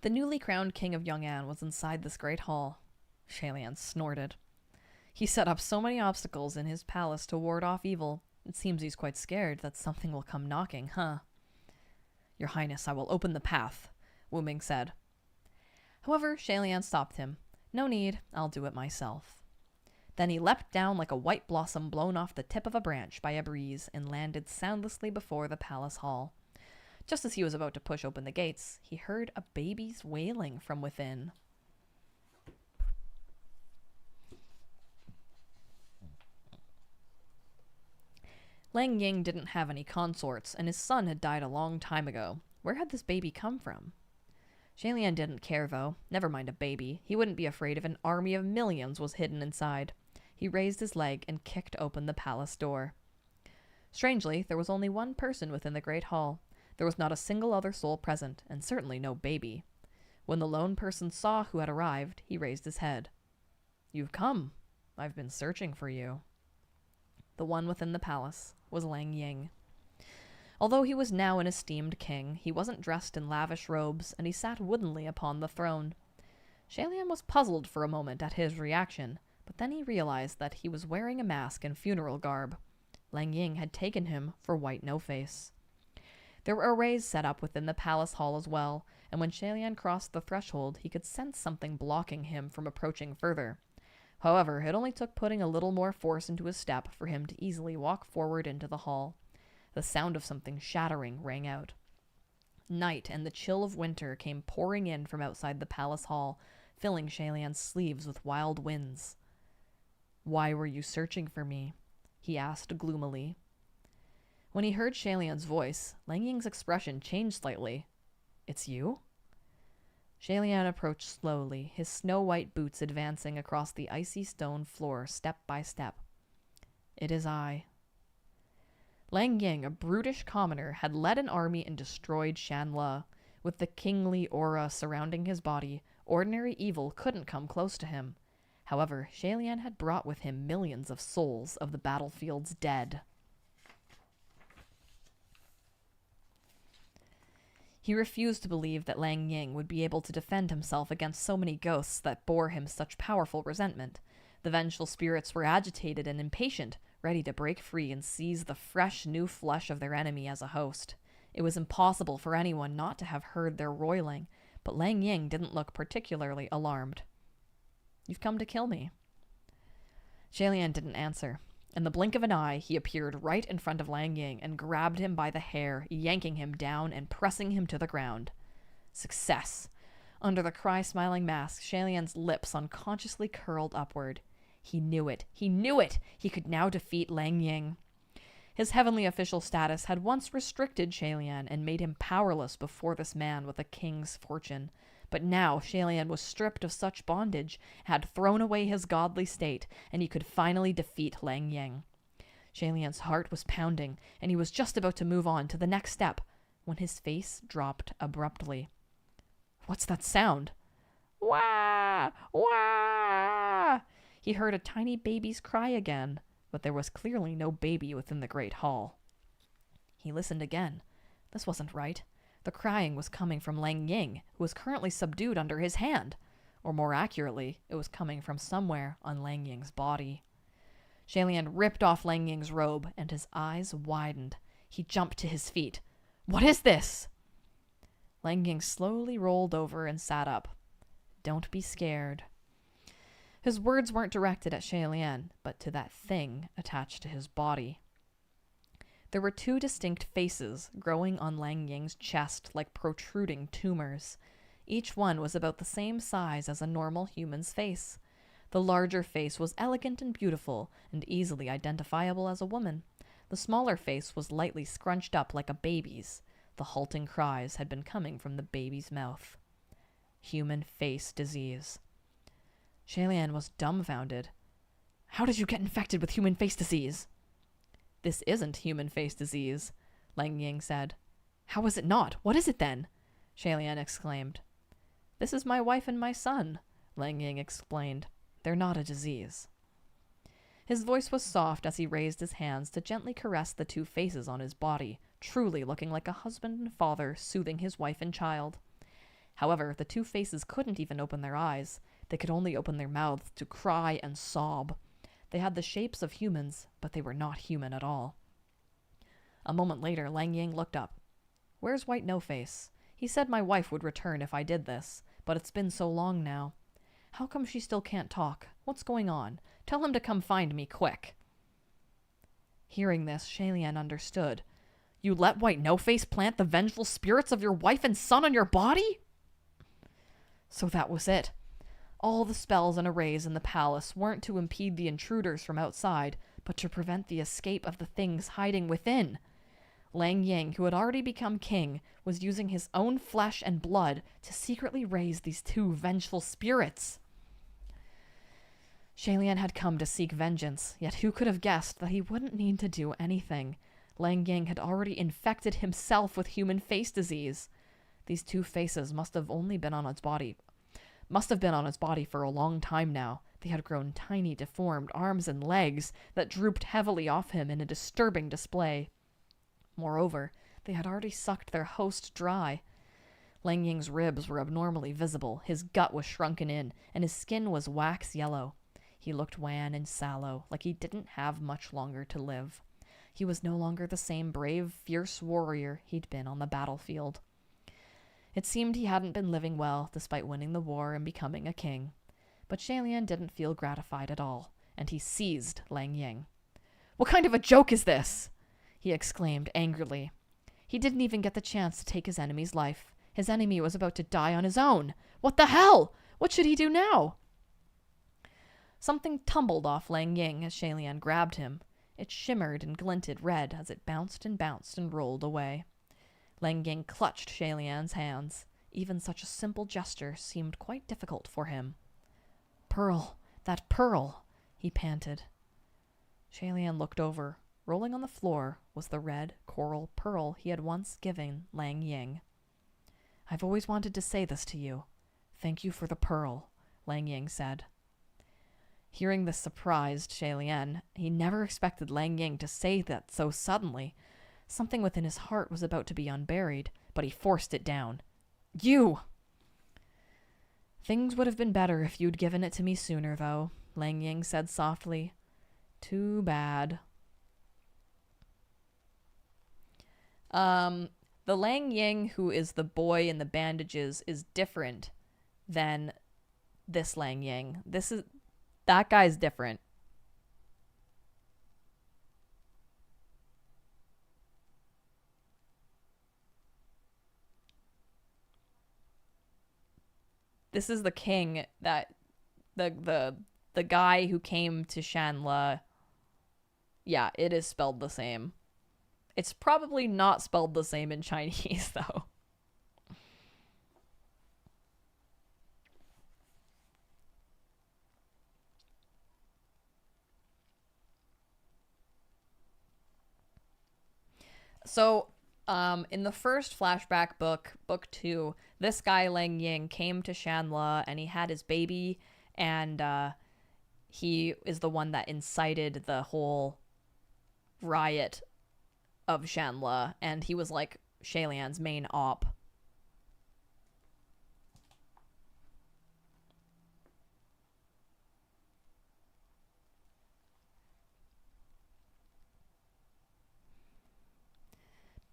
The newly crowned king of Young Anne was inside this great hall. Shalian snorted. He set up so many obstacles in his palace to ward off evil. It seems he's quite scared that something will come knocking, huh? Your Highness, I will open the path, Wu Ming said. However, Shalian stopped him. No need, I'll do it myself. Then he leapt down like a white blossom blown off the tip of a branch by a breeze and landed soundlessly before the palace hall. Just as he was about to push open the gates, he heard a baby's wailing from within. Lang Ying didn't have any consorts, and his son had died a long time ago. Where had this baby come from? Shalian didn't care, though. Never mind a baby. He wouldn't be afraid if an army of millions was hidden inside. He raised his leg and kicked open the palace door. Strangely, there was only one person within the great hall. There was not a single other soul present, and certainly no baby. When the lone person saw who had arrived, he raised his head. You've come. I've been searching for you. The one within the palace was Lang Ying. Although he was now an esteemed king, he wasn't dressed in lavish robes, and he sat woodenly upon the throne. Shalian was puzzled for a moment at his reaction, but then he realized that he was wearing a mask and funeral garb. Lang Ying had taken him for White No-Face. There were arrays set up within the palace hall as well, and when Shalian crossed the threshold, he could sense something blocking him from approaching further. However, it only took putting a little more force into his step for him to easily walk forward into the hall. The sound of something shattering rang out. Night and the chill of winter came pouring in from outside the palace hall, filling Shalian's sleeves with wild winds. "Why were you searching for me?" he asked gloomily. When he heard Shalian's voice, Lang Ying's expression changed slightly. "It's you?" Shalian approached slowly, his snow-white boots advancing across the icy stone floor step by step. "It is I." Lang Ying, a brutish commoner, had led an army and destroyed Shanla. With the kingly aura surrounding his body, ordinary evil couldn't come close to him. However, Shalian had brought with him millions of souls of the battlefield's dead. He refused to believe that Lang Ying would be able to defend himself against so many ghosts that bore him such powerful resentment. The vengeful spirits were agitated and impatient, ready to break free and seize the fresh, new flesh of their enemy as a host. It was impossible for anyone not to have heard their roiling, but Lang Ying didn't look particularly alarmed. "You've come to kill me." Shalian didn't answer. In the blink of an eye, he appeared right in front of Lang Ying and grabbed him by the hair, yanking him down and pressing him to the ground. Success! Under the cry-smiling mask, Shalian's lips unconsciously curled upward. He knew it! He knew it! He could now defeat Lang Ying. His heavenly official status had once restricted Shalian and made him powerless before this man with a king's fortune. But now Shalian was stripped of such bondage, had thrown away his godly state, and he could finally defeat Lang Ying. Shalian's heart was pounding, and he was just about to move on to the next step, when his face dropped abruptly. "What's that sound?" "Wah! Wah!" He heard a tiny baby's cry again, but there was clearly no baby within the great hall. He listened again. This wasn't right. The crying was coming from Lang Ying, who was currently subdued under his hand. Or more accurately, it was coming from somewhere on Lang Ying's body. Shalian ripped off Lang Ying's robe, and his eyes widened. He jumped to his feet. "What is this?" Lang Ying slowly rolled over and sat up. "Don't be scared." His words weren't directed at Shalian, but to that thing attached to his body. There were two distinct faces growing on Lang Ying's chest like protruding tumors. Each one was about the same size as a normal human's face. The larger face was elegant and beautiful, and easily identifiable as a woman. The smaller face was lightly scrunched up like a baby's. The halting cries had been coming from the baby's mouth. Human face disease. Shalian was dumbfounded. "How did you get infected with human face disease?" "This isn't human face disease," Lang Ying said. "How is it not? What is it then?" Shalian exclaimed. "This is my wife and my son," Lang Ying explained. "They're not a disease." His voice was soft as he raised his hands to gently caress the two faces on his body, truly looking like a husband and father soothing his wife and child. However, the two faces couldn't even open their eyes. They could only open their mouths to cry and sob. They had the shapes of humans, but they were not human at all. A moment later, Lang Ying looked up. "Where's White No-Face? He said my wife would return if I did this, but it's been so long now. How come she still can't talk? What's going on? Tell him to come find me, quick." Hearing this, Shalian understood. "You let White No-Face plant the vengeful spirits of your wife and son on your body?" So that was it. All the spells and arrays in the palace weren't to impede the intruders from outside, but to prevent the escape of the things hiding within. Lang Ying, who had already become king, was using his own flesh and blood to secretly raise these two vengeful spirits. Shalian had come to seek vengeance, yet who could have guessed that he wouldn't need to do anything? Lang Ying had already infected himself with human face disease. These two faces must have been on its body for a long time now. They had grown tiny, deformed arms and legs that drooped heavily off him in a disturbing display. Moreover, they had already sucked their host dry. Lang Ying's ribs were abnormally visible, his gut was shrunken in, and his skin was wax yellow. He looked wan and sallow, like he didn't have much longer to live. He was no longer the same brave, fierce warrior he'd been on the battlefield. It seemed he hadn't been living well, despite winning the war and becoming a king. But Shalian didn't feel gratified at all, and he seized Lang Ying. "What kind of a joke is this?" he exclaimed angrily. He didn't even get the chance to take his enemy's life. His enemy was about to die on his own. What the hell? What should he do now? Something tumbled off Lang Ying as Shalian grabbed him. It shimmered and glinted red as it bounced and rolled away. Lang Ying clutched Shalian's hands. Even such a simple gesture seemed quite difficult for him. "Pearl, that pearl," he panted. Shalian looked over. Rolling on the floor was the red coral pearl he had once given Lang Ying. "I've always wanted to say this to you. Thank you for the pearl," Lang Ying said. Hearing this surprised Shalian. He never expected Lang Ying to say that so suddenly. Something within his heart was about to be unburied, but he forced it down. "You!" "Things would have been better if you'd given it to me sooner, though," Lang Ying said softly. "Too bad." The Lang Ying who is the boy in the bandages is different than this Lang Ying. That guy's different. This is the king that the guy who came to Shanla. Yeah, it is spelled the same. It's probably not spelled the same in Chinese, though. So, in the first flashback book, book 2, this guy Lang Ying came to Shanla and he had his baby, and he is the one that incited the whole riot of Shanla, and he was like Shalian's main op.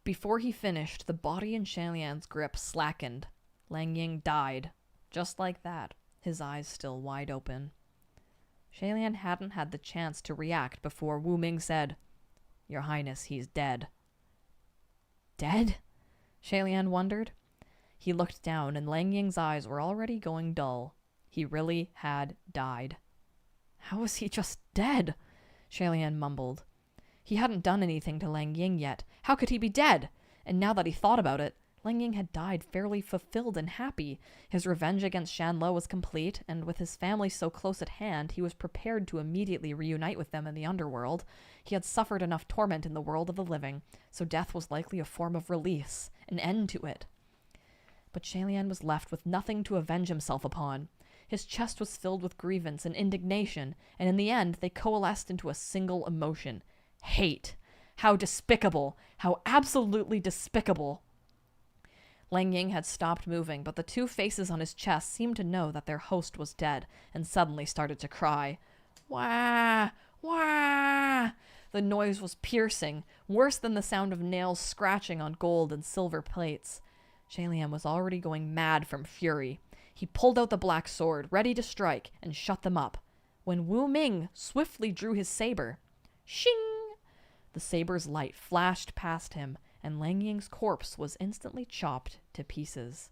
Before he finished, the body in Shalian's grip slackened. Lang Ying died. Just like that, his eyes still wide open. Shalian hadn't had the chance to react before Wu Ming said, "Your Highness, he's dead." "Dead?" Shalian wondered. He looked down, and Lang Ying's eyes were already going dull. He really had died. "How was he just dead?" Shalian mumbled. He hadn't done anything to Lang Ying yet. How could he be dead? And now that he thought about it, Lang Ying had died fairly fulfilled and happy. His revenge against Shanla was complete, and with his family so close at hand, he was prepared to immediately reunite with them in the underworld. He had suffered enough torment in the world of the living, so death was likely a form of release, an end to it. But Shalian was left with nothing to avenge himself upon. His chest was filled with grievance and indignation, and in the end they coalesced into a single emotion: hate. How despicable! How absolutely despicable! Lang Ying had stopped moving, but the two faces on his chest seemed to know that their host was dead, and suddenly started to cry. Wah! Wah! The noise was piercing, worse than the sound of nails scratching on gold and silver plates. Shalian was already going mad from fury. He pulled out the black sword, ready to strike, and shut them up, when Wu Ming swiftly drew his saber. Shing! The saber's light flashed past him, and Lang Ying's corpse was instantly chopped to pieces.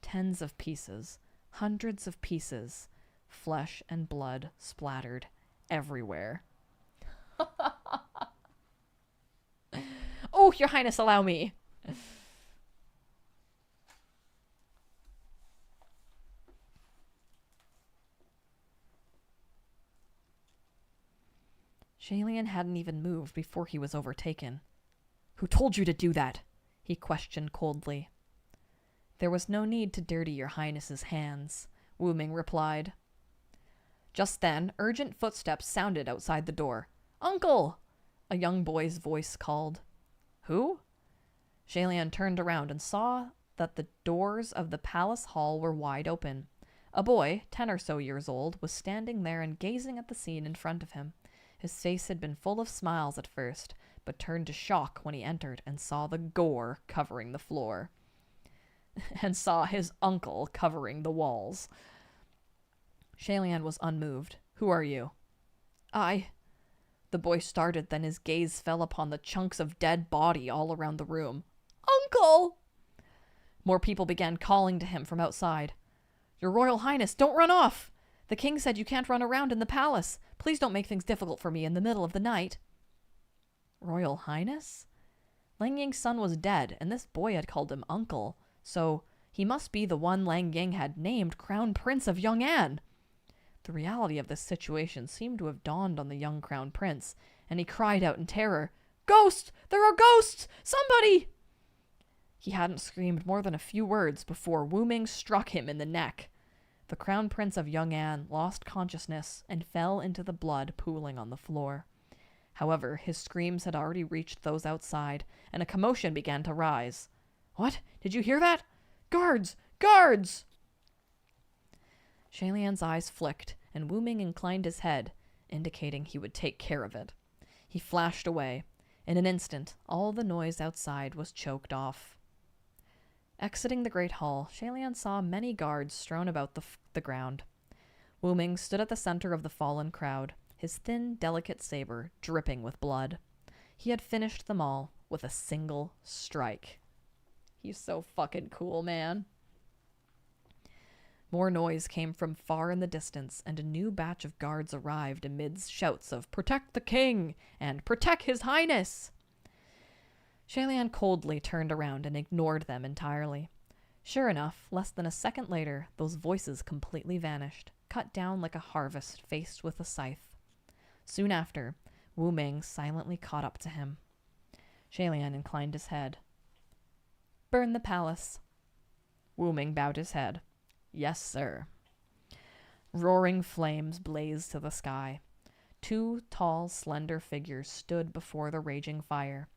Tens of pieces, hundreds of pieces, flesh and blood splattered everywhere. Oh, Your Highness, allow me! Shalian hadn't even moved before he was overtaken. "Who told you to do that?" he questioned coldly. "There was no need to dirty Your Highness's hands," Wu Ming replied. Just then, urgent footsteps sounded outside the door. "Uncle!" a young boy's voice called. "Who?" Shalian turned around and saw that the doors of the palace hall were wide open. A boy, 10 or so years old, was standing there and gazing at the scene in front of him. His face had been full of smiles at first, but turned to shock when he entered and saw the gore covering the floor. And saw his uncle covering the walls. Shalian was unmoved. "Who are you?" "I..." The boy started, then his gaze fell upon the chunks of dead body all around the room. "Uncle!" More people began calling to him from outside. "Your Royal Highness, don't run off! The king said you can't run around in the palace. Please don't make things difficult for me in the middle of the night." Royal Highness? Lang Ying's son was dead, and this boy had called him uncle, so he must be the one Lang Ying had named Crown Prince of Yong'an. The reality of this situation seemed to have dawned on the young Crown Prince, and he cried out in terror, "Ghosts! There are ghosts! Somebody!" He hadn't screamed more than a few words before Wu Ming struck him in the neck. The Crown Prince of Yong'an lost consciousness and fell into the blood pooling on the floor. However, his screams had already reached those outside, and a commotion began to rise. "What? Did you hear that? Guards! Guards!" Shalian's eyes flicked, and Wu Ming inclined his head, indicating he would take care of it. He flashed away. In an instant, all the noise outside was choked off. Exiting the great hall, Shalian saw many guards strewn about the ground. Wu Ming stood at the center of the fallen crowd, his thin, delicate saber dripping with blood. He had finished them all with a single strike. He's so fucking cool, man. More noise came from far in the distance, and a new batch of guards arrived amidst shouts of "Protect the king!" and "Protect his highness!" Shalian coldly turned around and ignored them entirely. Sure enough, less than a second later, those voices completely vanished, cut down like a harvest faced with a scythe. Soon after, Wu Ming silently caught up to him. Shalian inclined his head. "Burn the palace." Wu Ming bowed his head. "Yes, sir." Roaring flames blazed to the sky. 2 tall, slender figures stood before the raging fire.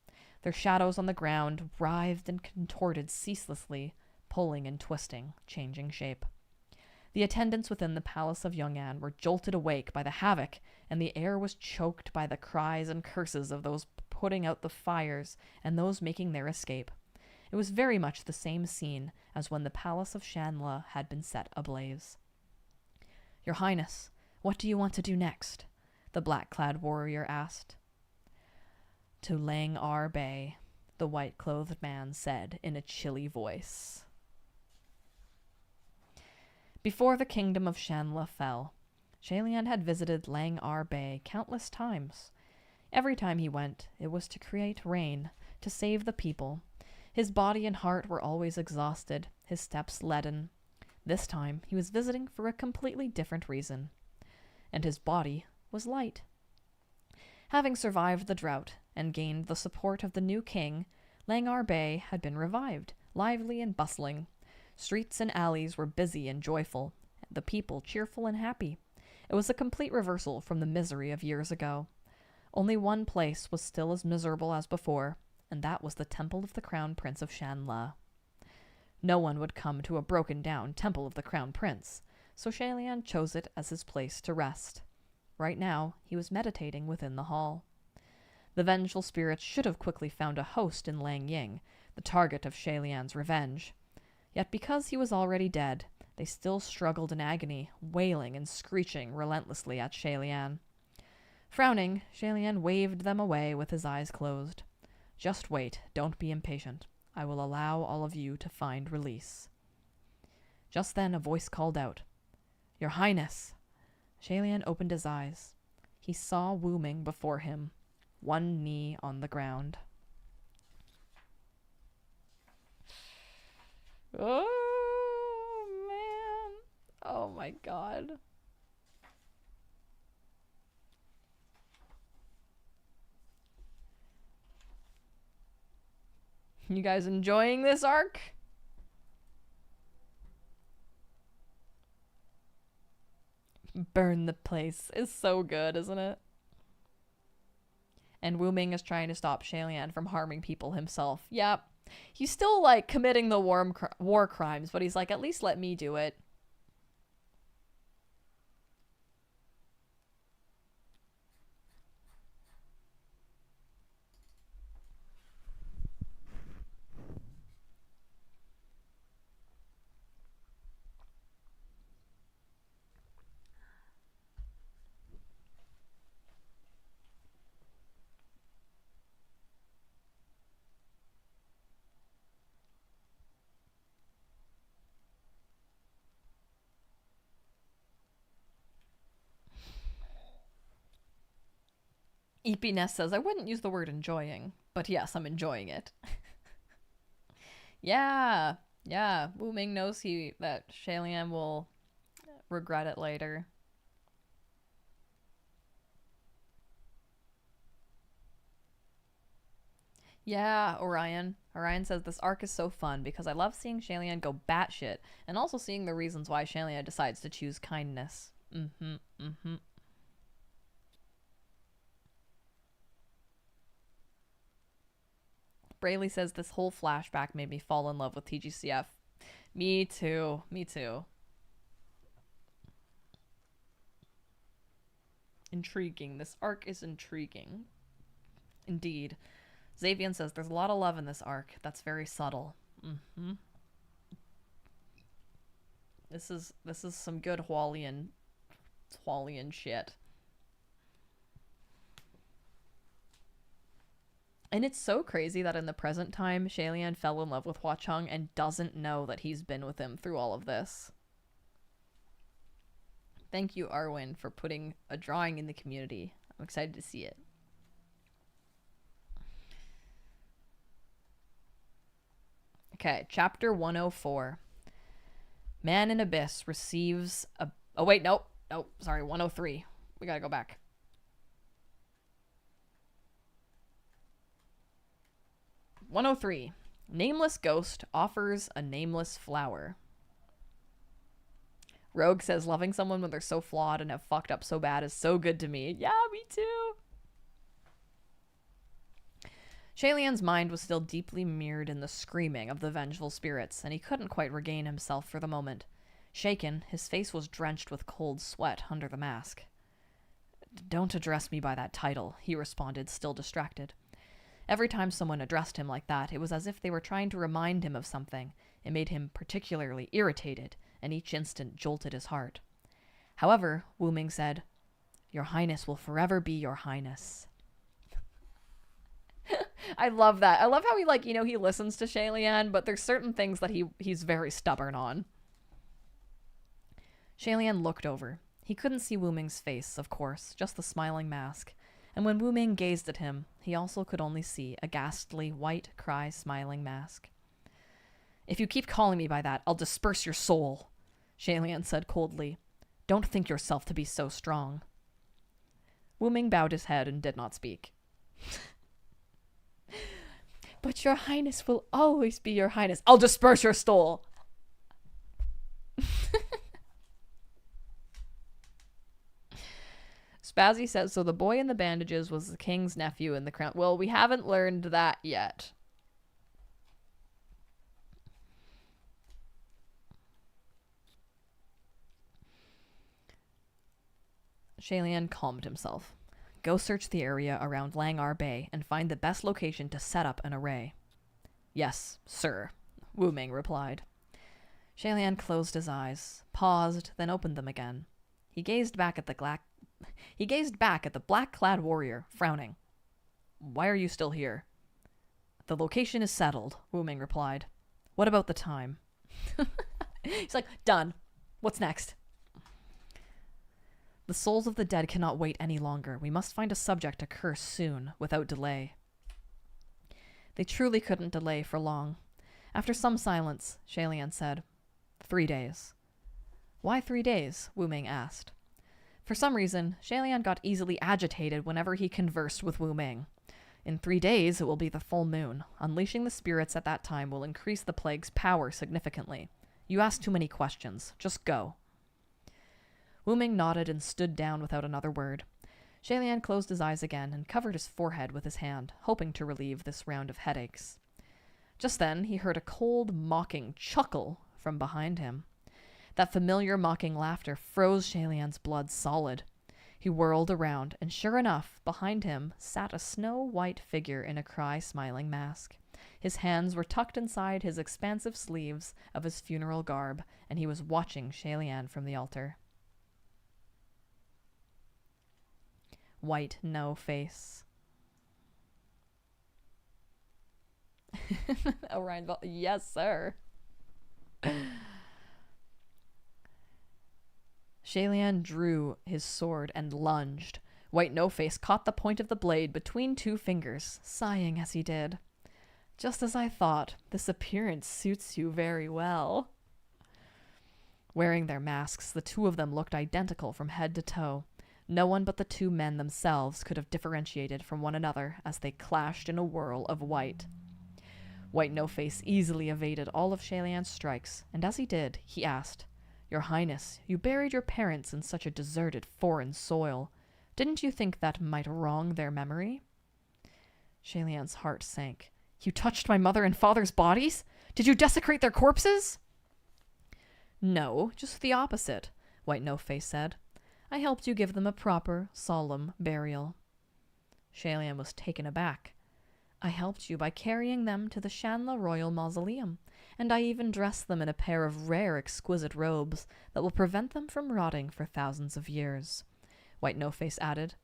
Their shadows on the ground writhed and contorted ceaselessly, pulling and twisting, changing shape. The attendants within the palace of Yong'an were jolted awake by the havoc, and the air was choked by the cries and curses of those putting out the fires and those making their escape. It was very much the same scene as when the palace of Shanla had been set ablaze. "Your Highness, what do you want to do next?" the black-clad warrior asked. "To Lang Bay," the white-clothed man said in a chilly voice. Before the kingdom of Shanla fell, Shalian had visited Lang Bay countless times. Every time he went, it was to create rain, to save the people. His body and heart were always exhausted, his steps leaden. This time, he was visiting for a completely different reason. And his body was light. Having survived the drought and gained the support of the new king, Lang Bay had been revived, lively and bustling. Streets and alleys were busy and joyful, the people cheerful and happy. It was a complete reversal from the misery of years ago. Only one place was still as miserable as before, and that was the temple of the Crown Prince of Shanla. No one would come to a broken-down temple of the Crown Prince, so Shalian chose it as his place to rest. Right now, he was meditating within the hall. The vengeful spirits should have quickly found a host in Lang Ying, the target of Shalian's revenge. Yet because he was already dead, they still struggled in agony, wailing and screeching relentlessly at Shalian. Frowning, Shalian waved them away with his eyes closed. "Just wait, don't be impatient. I will allow all of you to find release." Just then a voice called out, "Your Highness!" Shalian opened his eyes. He saw Wu Ming before him, one knee on the ground. Oh, man. Oh, my God. You guys enjoying this arc? Burn the place is so good, isn't it? And Wu Ming is trying to stop Shalian from harming people himself. Yep. He's still, like, committing the war crimes, but he's like, at least let me do it. Eepiness says, I wouldn't use the word enjoying, but yes, I'm enjoying it. Yeah. Wu Ming knows that Shalian will regret it later. Yeah, Orion. Orion says this arc is so fun because I love seeing Shalian go batshit and also seeing the reasons why Shalian decides to choose kindness. Brayley says this whole flashback made me fall in love with Tgcf. Me too. Intriguing. This arc is intriguing. Indeed. Xavian says there's a lot of love in this arc. That's very subtle. This is some good Hualian shit. And it's so crazy that in the present time, Shalian fell in love with Hua Cheng and doesn't know that he's been with him through all of this. Thank you, Arwen, for putting a drawing in the community. I'm excited to see it. Okay, chapter 104. Man in Abyss receives a... Oh, wait, nope, sorry, 103. We gotta go back. "103. Nameless ghost offers a nameless flower." Rogue says, loving someone when they're so flawed and have fucked up so bad is so good to me. Yeah, me too. Shalian's mind was still deeply mirrored in the screaming of the vengeful spirits, and he couldn't quite regain himself for the moment. Shaken, his face was drenched with cold sweat under the mask. "Don't address me by that title," he responded, still distracted. Every time someone addressed him like that, it was as if they were trying to remind him of something. It made him particularly irritated, and each instant jolted his heart. However, Wu Ming said, "Your Highness will forever be your Highness." I love that. I love how he, he listens to Shalian, but there's certain things that he's very stubborn on. Shalian looked over. He couldn't see Wu Ming's face, of course, just the smiling mask. And when Wu Ming gazed at him, he also could only see a ghastly, white, cry-smiling mask. "If you keep calling me by that, I'll disperse your soul," Shalian said coldly. "Don't think yourself to be so strong." Wu Ming bowed his head and did not speak. "But your Highness will always be your Highness." "I'll disperse your soul." Spazzy says, so the boy in the bandages was the king's nephew in the crown. Well, we haven't learned that yet. Shalian calmed himself. "Go search the area around Langar Bay and find the best location to set up an array." "Yes, sir," Wu Ming replied. Shalian closed his eyes, paused, then opened them again. He gazed back at the black-clad warrior, frowning. "Why are you still here?" "The location is settled," Wu Ming replied. "What about the time?" He's like, "Done. What's next?" "The souls of the dead cannot wait any longer. We must find a subject to curse soon, without delay." They truly couldn't delay for long. After some silence, Shalian said, 3 days. "Why 3 days?" Wu Ming asked. For some reason, Shalian got easily agitated whenever he conversed with Wu Ming. "In 3 days, it will be the full moon. Unleashing the spirits at that time will increase the plague's power significantly. You ask too many questions. Just go." Wu Ming nodded and stood down without another word. Shalian closed his eyes again and covered his forehead with his hand, hoping to relieve this round of headaches. Just then, he heard a cold, mocking chuckle from behind him. That familiar mocking laughter froze Shalian's blood solid. He whirled around, and sure enough, behind him sat a snow-white figure in a cry-smiling mask. His hands were tucked inside his expansive sleeves of his funeral garb, and he was watching Shalian from the altar. White no face. Orion, yes, sir. Shalian drew his sword and lunged. White No-Face caught the point of the blade between two fingers, sighing as he did. Just as I thought, this appearance suits you very well. Wearing their masks, the two of them looked identical from head to toe. No one but the two men themselves could have differentiated from one another as they clashed in a whirl of white. White No-Face easily evaded all of Shalian's strikes, and as he did, he asked, "Your Highness, you buried your parents in such a deserted foreign soil. Didn't you think that might wrong their memory?" Shalian's heart sank. "You touched my mother and father's bodies? Did you desecrate their corpses?" "No, just the opposite," White No-Face said. "I helped you give them a proper, solemn burial." Shalian was taken aback. "I helped you by carrying them to the Shanla Royal Mausoleum, and I even dressed them in a pair of rare, exquisite robes that will prevent them from rotting for thousands of years," White No-Face added.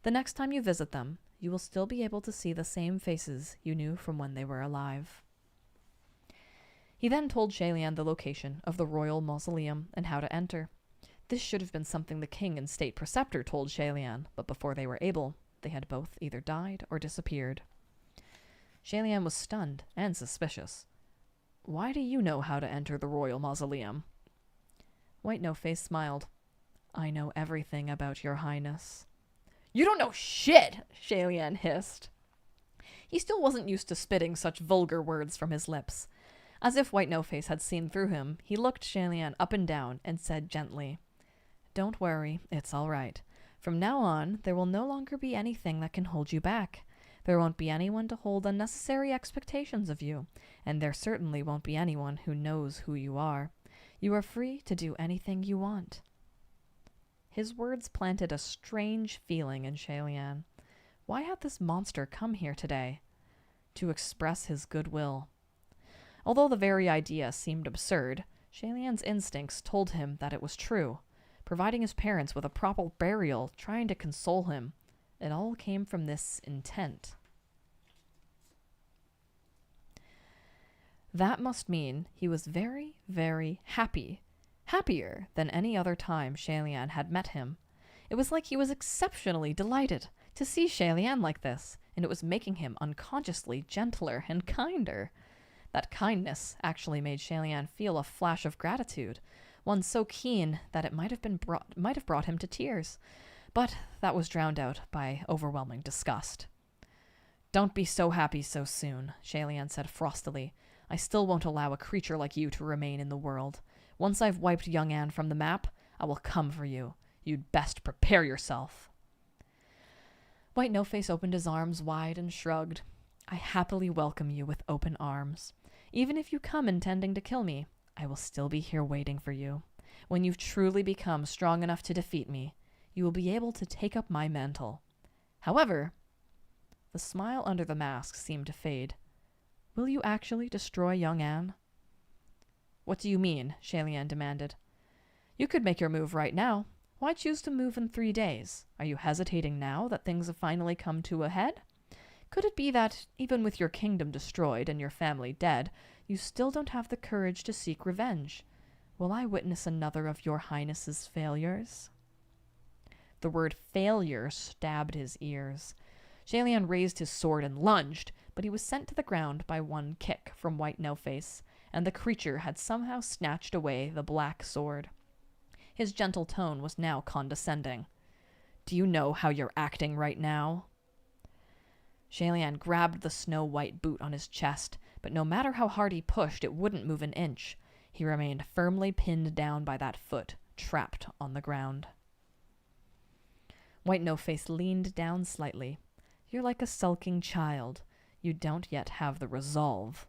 "The next time you visit them, you will still be able to see the same faces you knew from when they were alive." He then told Shalian the location of the Royal Mausoleum and how to enter. This should have been something the king and state preceptor told Shalian, but before they were able, they had both either died or disappeared. Shalian was stunned and suspicious. "Why do you know how to enter the Royal Mausoleum?" White No-Face smiled. "I know everything about your highness." "You don't know shit!" Shalian hissed. He still wasn't used to spitting such vulgar words from his lips. As if White No-Face had seen through him, he looked Shalian up and down and said gently, "Don't worry, it's all right. From now on, there will no longer be anything that can hold you back. There won't be anyone to hold unnecessary expectations of you, and there certainly won't be anyone who knows who you are. You are free to do anything you want." His words planted a strange feeling in Shalian. Why had this monster come here today? To express his goodwill. Although the very idea seemed absurd, Shalian's instincts told him that it was true. Providing his parents with a proper burial, trying to console him, it all came from this intent. That must mean he was very, very happy. Happier than any other time Shalian had met him. It was like he was exceptionally delighted to see Shalian like this, and it was making him unconsciously gentler and kinder. That kindness actually made Shalian feel a flash of gratitude, one so keen that it might have brought him to tears. But that was drowned out by overwhelming disgust. "Don't be so happy so soon," Shalian said frostily. "I still won't allow a creature like you to remain in the world. Once I've wiped young Anne from the map, I will come for you. You'd best prepare yourself." White No-Face opened his arms wide and shrugged. "I happily welcome you with open arms. Even if you come intending to kill me, I will still be here waiting for you. When you've truly become strong enough to defeat me, you will be able to take up my mantle. However," the smile under the mask seemed to fade, "will you actually destroy young Anne?" "What do you mean?" Shalian demanded. "You could make your move right now. Why choose to move in 3 days? Are you hesitating now that things have finally come to a head? Could it be that, even with your kingdom destroyed and your family dead, you still don't have the courage to seek revenge? Will I witness another of your highness's failures?" The word failure stabbed his ears. Shalian raised his sword and lunged, but he was sent to the ground by one kick from White No-Face, and the creature had somehow snatched away the black sword. His gentle tone was now condescending. "Do you know how you're acting right now?" Shalian grabbed the snow-white boot on his chest, but no matter how hard he pushed, it wouldn't move an inch. He remained firmly pinned down by that foot, trapped on the ground. White No-Face leaned down slightly. You're like a sulking child. You don't yet have the resolve.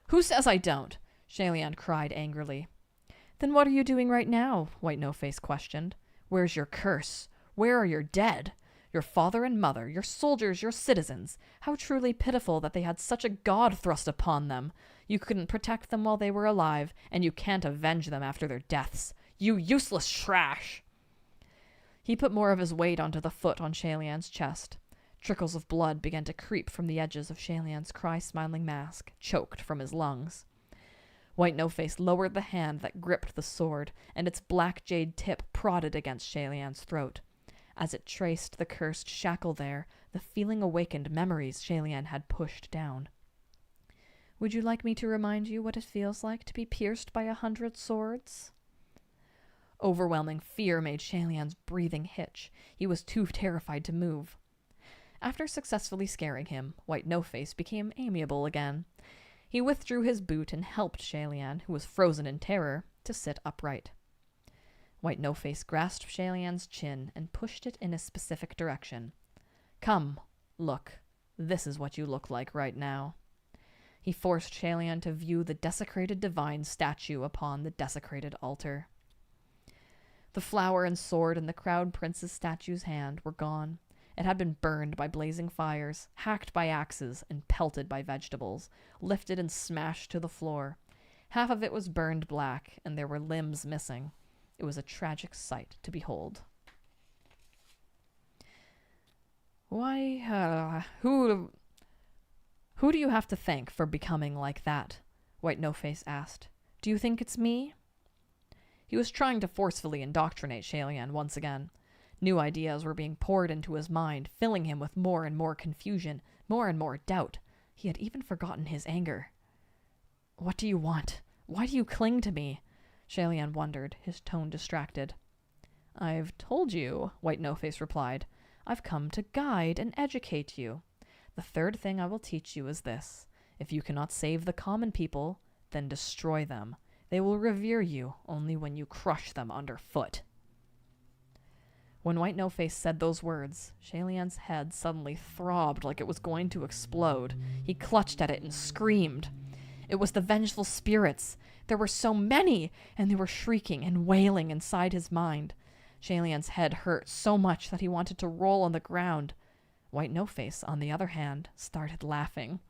Who says I don't? Shalian cried angrily. Then what are you doing right now? White No-Face questioned. Where's your curse? Where are your dead? Your father and mother, your soldiers, your citizens. How truly pitiful that they had such a god thrust upon them. You couldn't protect them while they were alive, and you can't avenge them after their deaths. You useless trash! He put more of his weight onto the foot on Shalian's chest. Trickles of blood began to creep from the edges of Shalian's cry-smiling mask, choked from his lungs. White No-Face lowered the hand that gripped the sword, and its black jade tip prodded against Shalian's throat. As it traced the cursed shackle there, the feeling awakened memories Shalian had pushed down. Would you like me to remind you what it feels like to be pierced by 100 swords? Overwhelming fear made Shalian's breathing hitch. He was too terrified to move. After successfully scaring him, White No-Face became amiable again. He withdrew his boot and helped Shalian, who was frozen in terror, to sit upright. White No-Face grasped Shalian's chin and pushed it in a specific direction. Come, look. This is what you look like right now. He forced Shalian to view the desecrated divine statue upon the desecrated altar. The flower and sword in the crown prince's statue's hand were gone. It had been burned by blazing fires, hacked by axes, and pelted by vegetables, lifted and smashed to the floor. Half of it was burned black, and there were limbs missing. It was a tragic sight to behold. Why, who do you have to thank for becoming like that? White No-Face asked. Do you think it's me? He was trying to forcefully indoctrinate Shalian once again. New ideas were being poured into his mind, filling him with more and more confusion, more and more doubt. He had even forgotten his anger. What do you want? Why do you cling to me? Shalian wondered, his tone distracted. I've told you, White No-Face replied. I've come to guide and educate you. The third thing I will teach you is this. If you cannot save the common people, then destroy them. They will revere you only when you crush them underfoot. When White No-Face said those words, Shalian's head suddenly throbbed like it was going to explode. He clutched at it and screamed. It was the vengeful spirits. There were so many, and they were shrieking and wailing inside his mind. Shalian's head hurt so much that he wanted to roll on the ground. White No-Face, on the other hand, started laughing.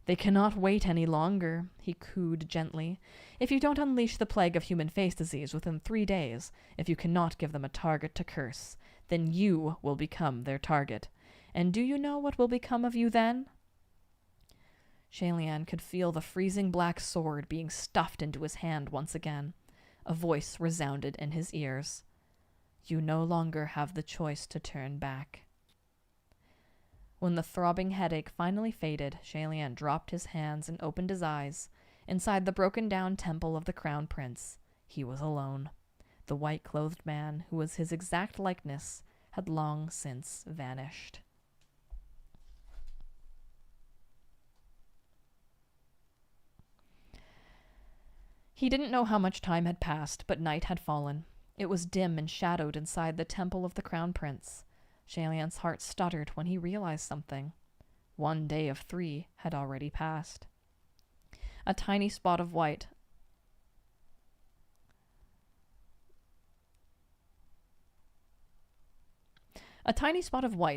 They cannot wait any longer, he cooed gently. If you don't unleash the plague of human face disease within 3 days, if you cannot give them a target to curse, then you will become their target. And do you know what will become of you then? Shalian could feel the freezing black sword being stuffed into his hand once again. A voice resounded in his ears. You no longer have the choice to turn back. When the throbbing headache finally faded, Shalian dropped his hands and opened his eyes. Inside the broken-down temple of the Crown Prince, he was alone. The white-clothed man, who was his exact likeness, had long since vanished. He didn't know how much time had passed, but night had fallen. It was dim and shadowed inside the temple of the Crown Prince. Shalian's heart stuttered when he realized something. 1 day of 3 had already passed. A tiny spot of white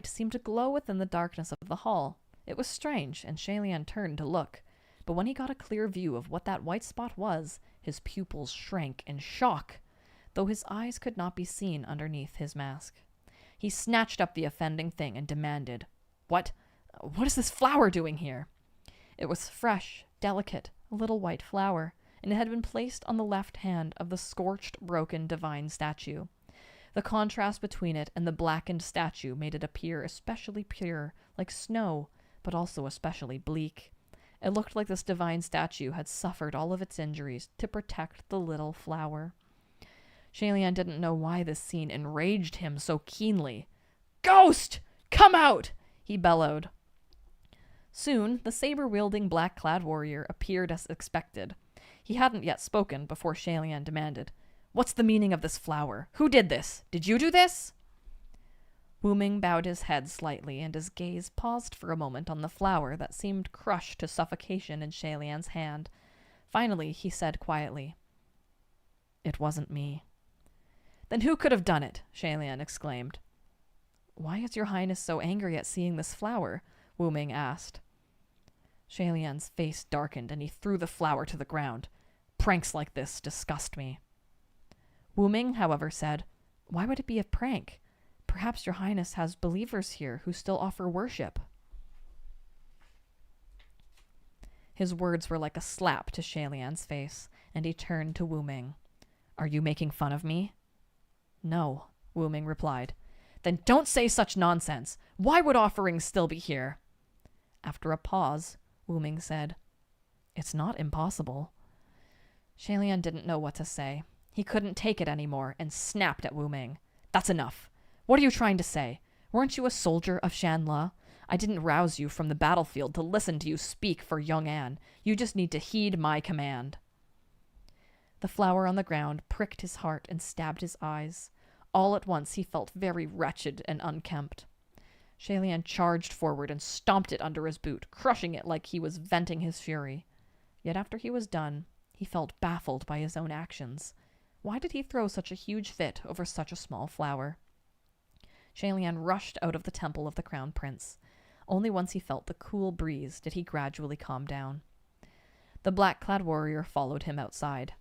seemed to glow within the darkness of the hall. It was strange, and Shalian turned to look. But when he got a clear view of what that white spot was, his pupils shrank in shock, though his eyes could not be seen underneath his mask. He snatched up the offending thing and demanded, What is this flower doing here? It was fresh, delicate, a little white flower, and it had been placed on the left hand of the scorched, broken divine statue. The contrast between it and the blackened statue made it appear especially pure, like snow, but also especially bleak. It looked like this divine statue had suffered all of its injuries to protect the little flower. Shalian didn't know why this scene enraged him so keenly. Ghost! Come out! He bellowed. Soon, the saber-wielding black-clad warrior appeared as expected. He hadn't yet spoken before Shalian demanded, What's the meaning of this flower? Who did this? Did you do this? Wu Ming bowed his head slightly, and his gaze paused for a moment on the flower that seemed crushed to suffocation in Shalian's hand. Finally, he said quietly, "It wasn't me." "Then who could have done it?" Shalian exclaimed. "Why is your highness so angry at seeing this flower?" Wu Ming asked. Shalian's face darkened, and he threw the flower to the ground. "Pranks like this disgust me." Wu Ming, however, said, "Why would it be a prank? Perhaps your highness has believers here who still offer worship." His words were like a slap to Shalian's face, and he turned to Wu Ming. "Are you making fun of me?" "No," Wu Ming replied. "Then don't say such nonsense. Why would offerings still be here?" After a pause, Wu Ming said, "It's not impossible." Shalian didn't know what to say. He couldn't take it anymore and snapped at Wu Ming. "That's enough. What are you trying to say? Weren't you a soldier of Shanla? I didn't rouse you from the battlefield to listen to you speak for young Anne. You just need to heed my command." The flower on the ground pricked his heart and stabbed his eyes. All at once he felt very wretched and unkempt. Shalian charged forward and stomped it under his boot, crushing it like he was venting his fury. Yet after he was done, he felt baffled by his own actions. Why did he throw such a huge fit over such a small flower? Shalian rushed out of the temple of the Crown Prince. Only once he felt the cool breeze did he gradually calm down. The black-clad warrior followed him outside.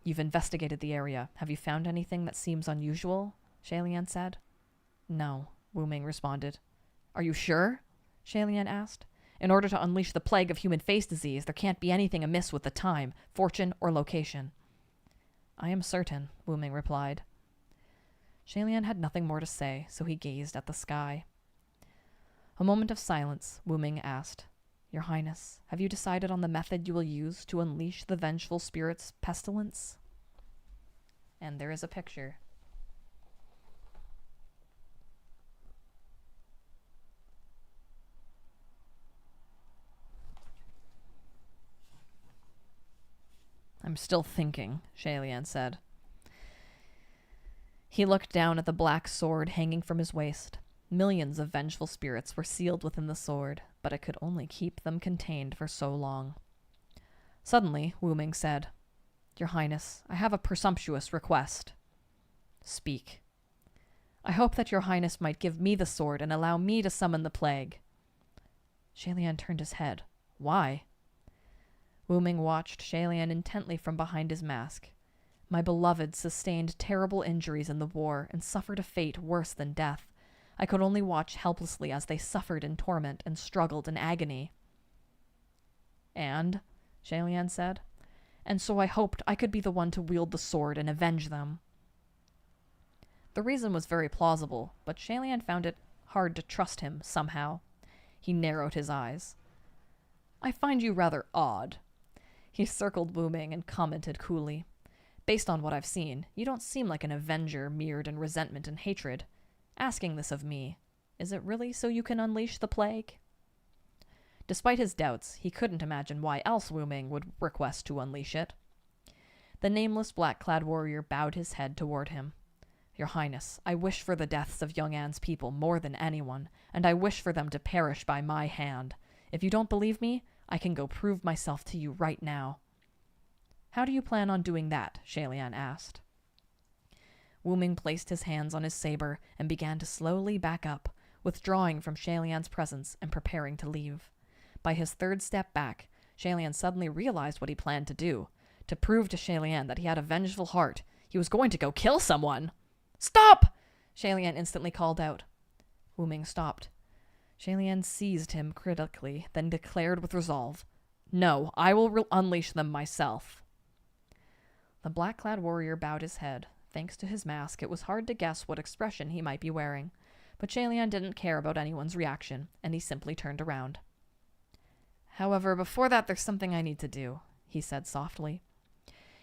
"You've investigated the area. Have you found anything that seems unusual?" Shalian said. "No," Wu Ming responded. "Are you sure?" Shalian asked. "In order to unleash the plague of human face disease, there can't be anything amiss with the time, fortune, or location." "I am certain," Wu Ming replied. Shalian had nothing more to say, so he gazed at the sky. A moment of silence, Wu Ming asked, "Your Highness, have you decided on the method you will use to unleash the vengeful spirit's pestilence?" And there is a picture. "I'm still thinking," Shalian said. He looked down at the black sword hanging from his waist. Millions of vengeful spirits were sealed within the sword, but it could only keep them contained for so long. Suddenly, Wu Ming said, "Your Highness, I have a presumptuous request." "Speak." "I hope that your Highness might give me the sword and allow me to summon the plague." Shalian turned his head. "Why?" Wu Ming watched Shalian intently from behind his mask. "My beloved sustained terrible injuries in the war and suffered a fate worse than death. I could only watch helplessly as they suffered in torment and struggled in agony." "And?" Shalian said. "And so I hoped I could be the one to wield the sword and avenge them." The reason was very plausible, but Shalian found it hard to trust him somehow. He narrowed his eyes. "I find you rather odd." He circled Wu Ming and commented coolly, "Based on what I've seen, you don't seem like an avenger mired in resentment and hatred. Asking this of me, is it really so you can unleash the plague?" Despite his doubts, he couldn't imagine why else Wu Ming would request to unleash it. The nameless black-clad warrior bowed his head toward him. "Your Highness, I wish for the deaths of young Anne's people more than anyone, and I wish for them to perish by my hand. If you don't believe me, I can go prove myself to you right now." "How do you plan on doing that?" Shalian asked. Wu Ming placed his hands on his saber and began to slowly back up, withdrawing from Shalian's presence and preparing to leave. By his third step back, Shalian suddenly realized what he planned to do. To prove to Shalian that he had a vengeful heart, he was going to go kill someone. "Stop!" Shalian instantly called out. Wu Ming stopped. Shalian seized him critically, then declared with resolve, "No, I will unleash them myself." The black-clad warrior bowed his head. Thanks to his mask, it was hard to guess what expression he might be wearing. But Shalian didn't care about anyone's reaction, and he simply turned around. "However, before that, there's something I need to do," he said softly.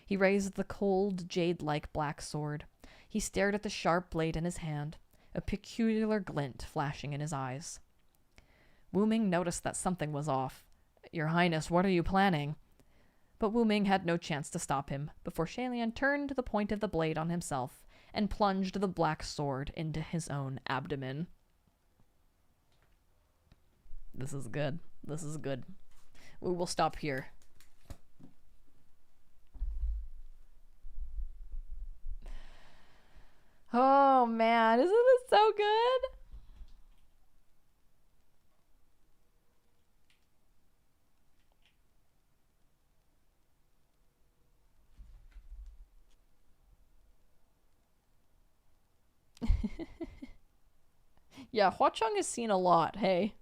He raised the cold, jade-like black sword. He stared at the sharp blade in his hand, a peculiar glint flashing in his eyes. Wu Ming noticed that something was off. "Your Highness, what are you planning?" But Wu Ming had no chance to stop him before Shalian turned the point of the blade on himself and plunged the black sword into his own abdomen. This is good. This is good. We will stop here. Oh man, isn't this so good? Yeah, Hua Cheng has seen a lot, hey.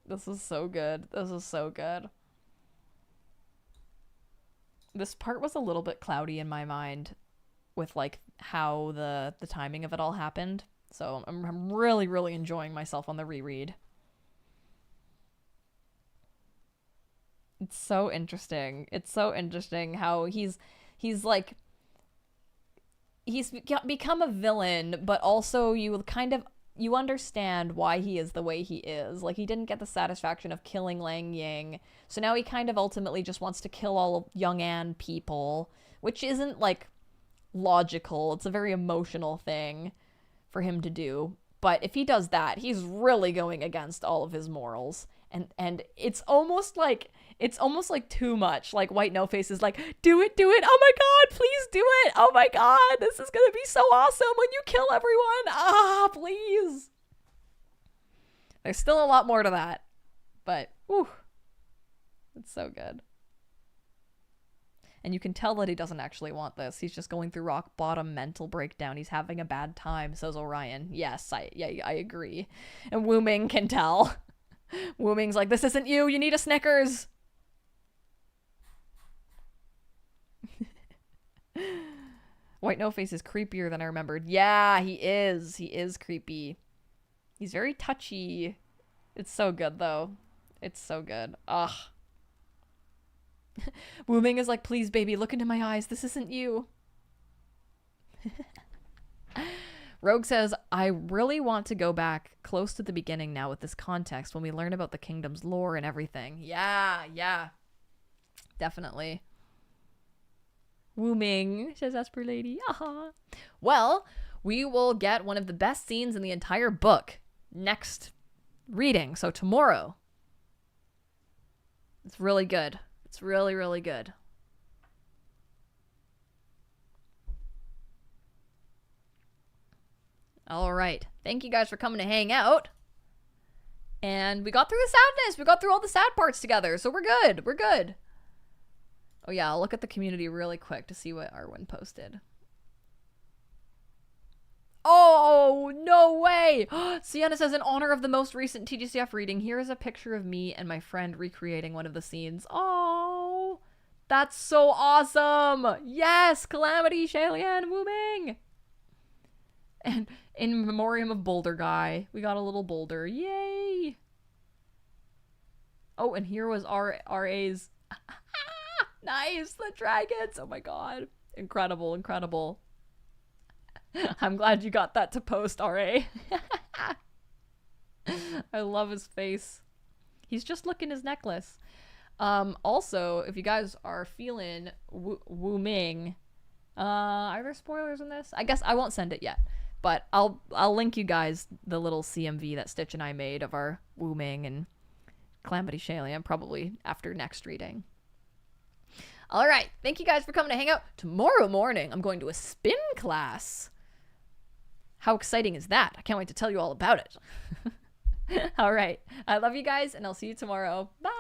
This is so good. This is so good. This part was a little bit cloudy in my mind with like how the timing of it all happened. So I'm really, really enjoying myself on the reread. It's so interesting. It's so interesting how he's like he's become a villain, but also you understand why he is the way he is. Like, he didn't get the satisfaction of killing Lang Ying, so now he kind of ultimately just wants to kill all of Yong'an people, which isn't like logical. It's a very emotional thing for him to do. But if he does that, he's really going against all of his morals. And it's almost like too much. Like, White No Face is like, do it, oh my god, please do it, oh my god, this is gonna be so awesome when you kill everyone, please. There's still a lot more to that, but whew, it's so good. And you can tell that he doesn't actually want this. He's just going through rock bottom mental breakdown. He's having a bad time, says Orion. Yes, I agree. And Wu Ming can tell. Wu Ming's like, this isn't you, you need a Snickers. White No Face is creepier than I remembered. Yeah, he is. He is creepy. He's very touchy. It's so good, though. It's so good. Ugh. Wu Ming is like, please, baby, look into my eyes. This isn't you. Rogue says, I really want to go back close to the beginning now with this context when we learn about the kingdom's lore and everything. Yeah. Definitely. Wu Ming, says Esper Lady. Aha. Well, we will get one of the best scenes in the entire book next reading. So tomorrow. It's really good. It's really, really good. All right. Thank you guys for coming to hang out. And we got through the sadness. We got through all the sad parts together. So we're good. We're good. Oh yeah, I'll look at the community really quick to see what Arwen posted. Oh, no way! Sienna says, in honor of the most recent TGCF reading, here is a picture of me and my friend recreating one of the scenes. Oh, that's so awesome! Yes, Calamity, Shalian, Wu Ming! And in memoriam of Boulder Guy, we got a little boulder. Yay! Oh, and here was RA's... Nice, the dragons! Oh my god. Incredible, incredible. I'm glad you got that to post, RA. I love his face. He's just looking his necklace. Also, if you guys are feeling Wu Ming, are there spoilers in this? I guess I won't send it yet, but I'll link you guys the little CMV that Stitch and I made of our Wu Ming and Calamity Shalian probably after next reading. All right, thank you guys for coming to hang out. Tomorrow morning, I'm going to a spin class. How exciting is that? I can't wait to tell you all about it. All right, I love you guys, and I'll see you tomorrow. Bye.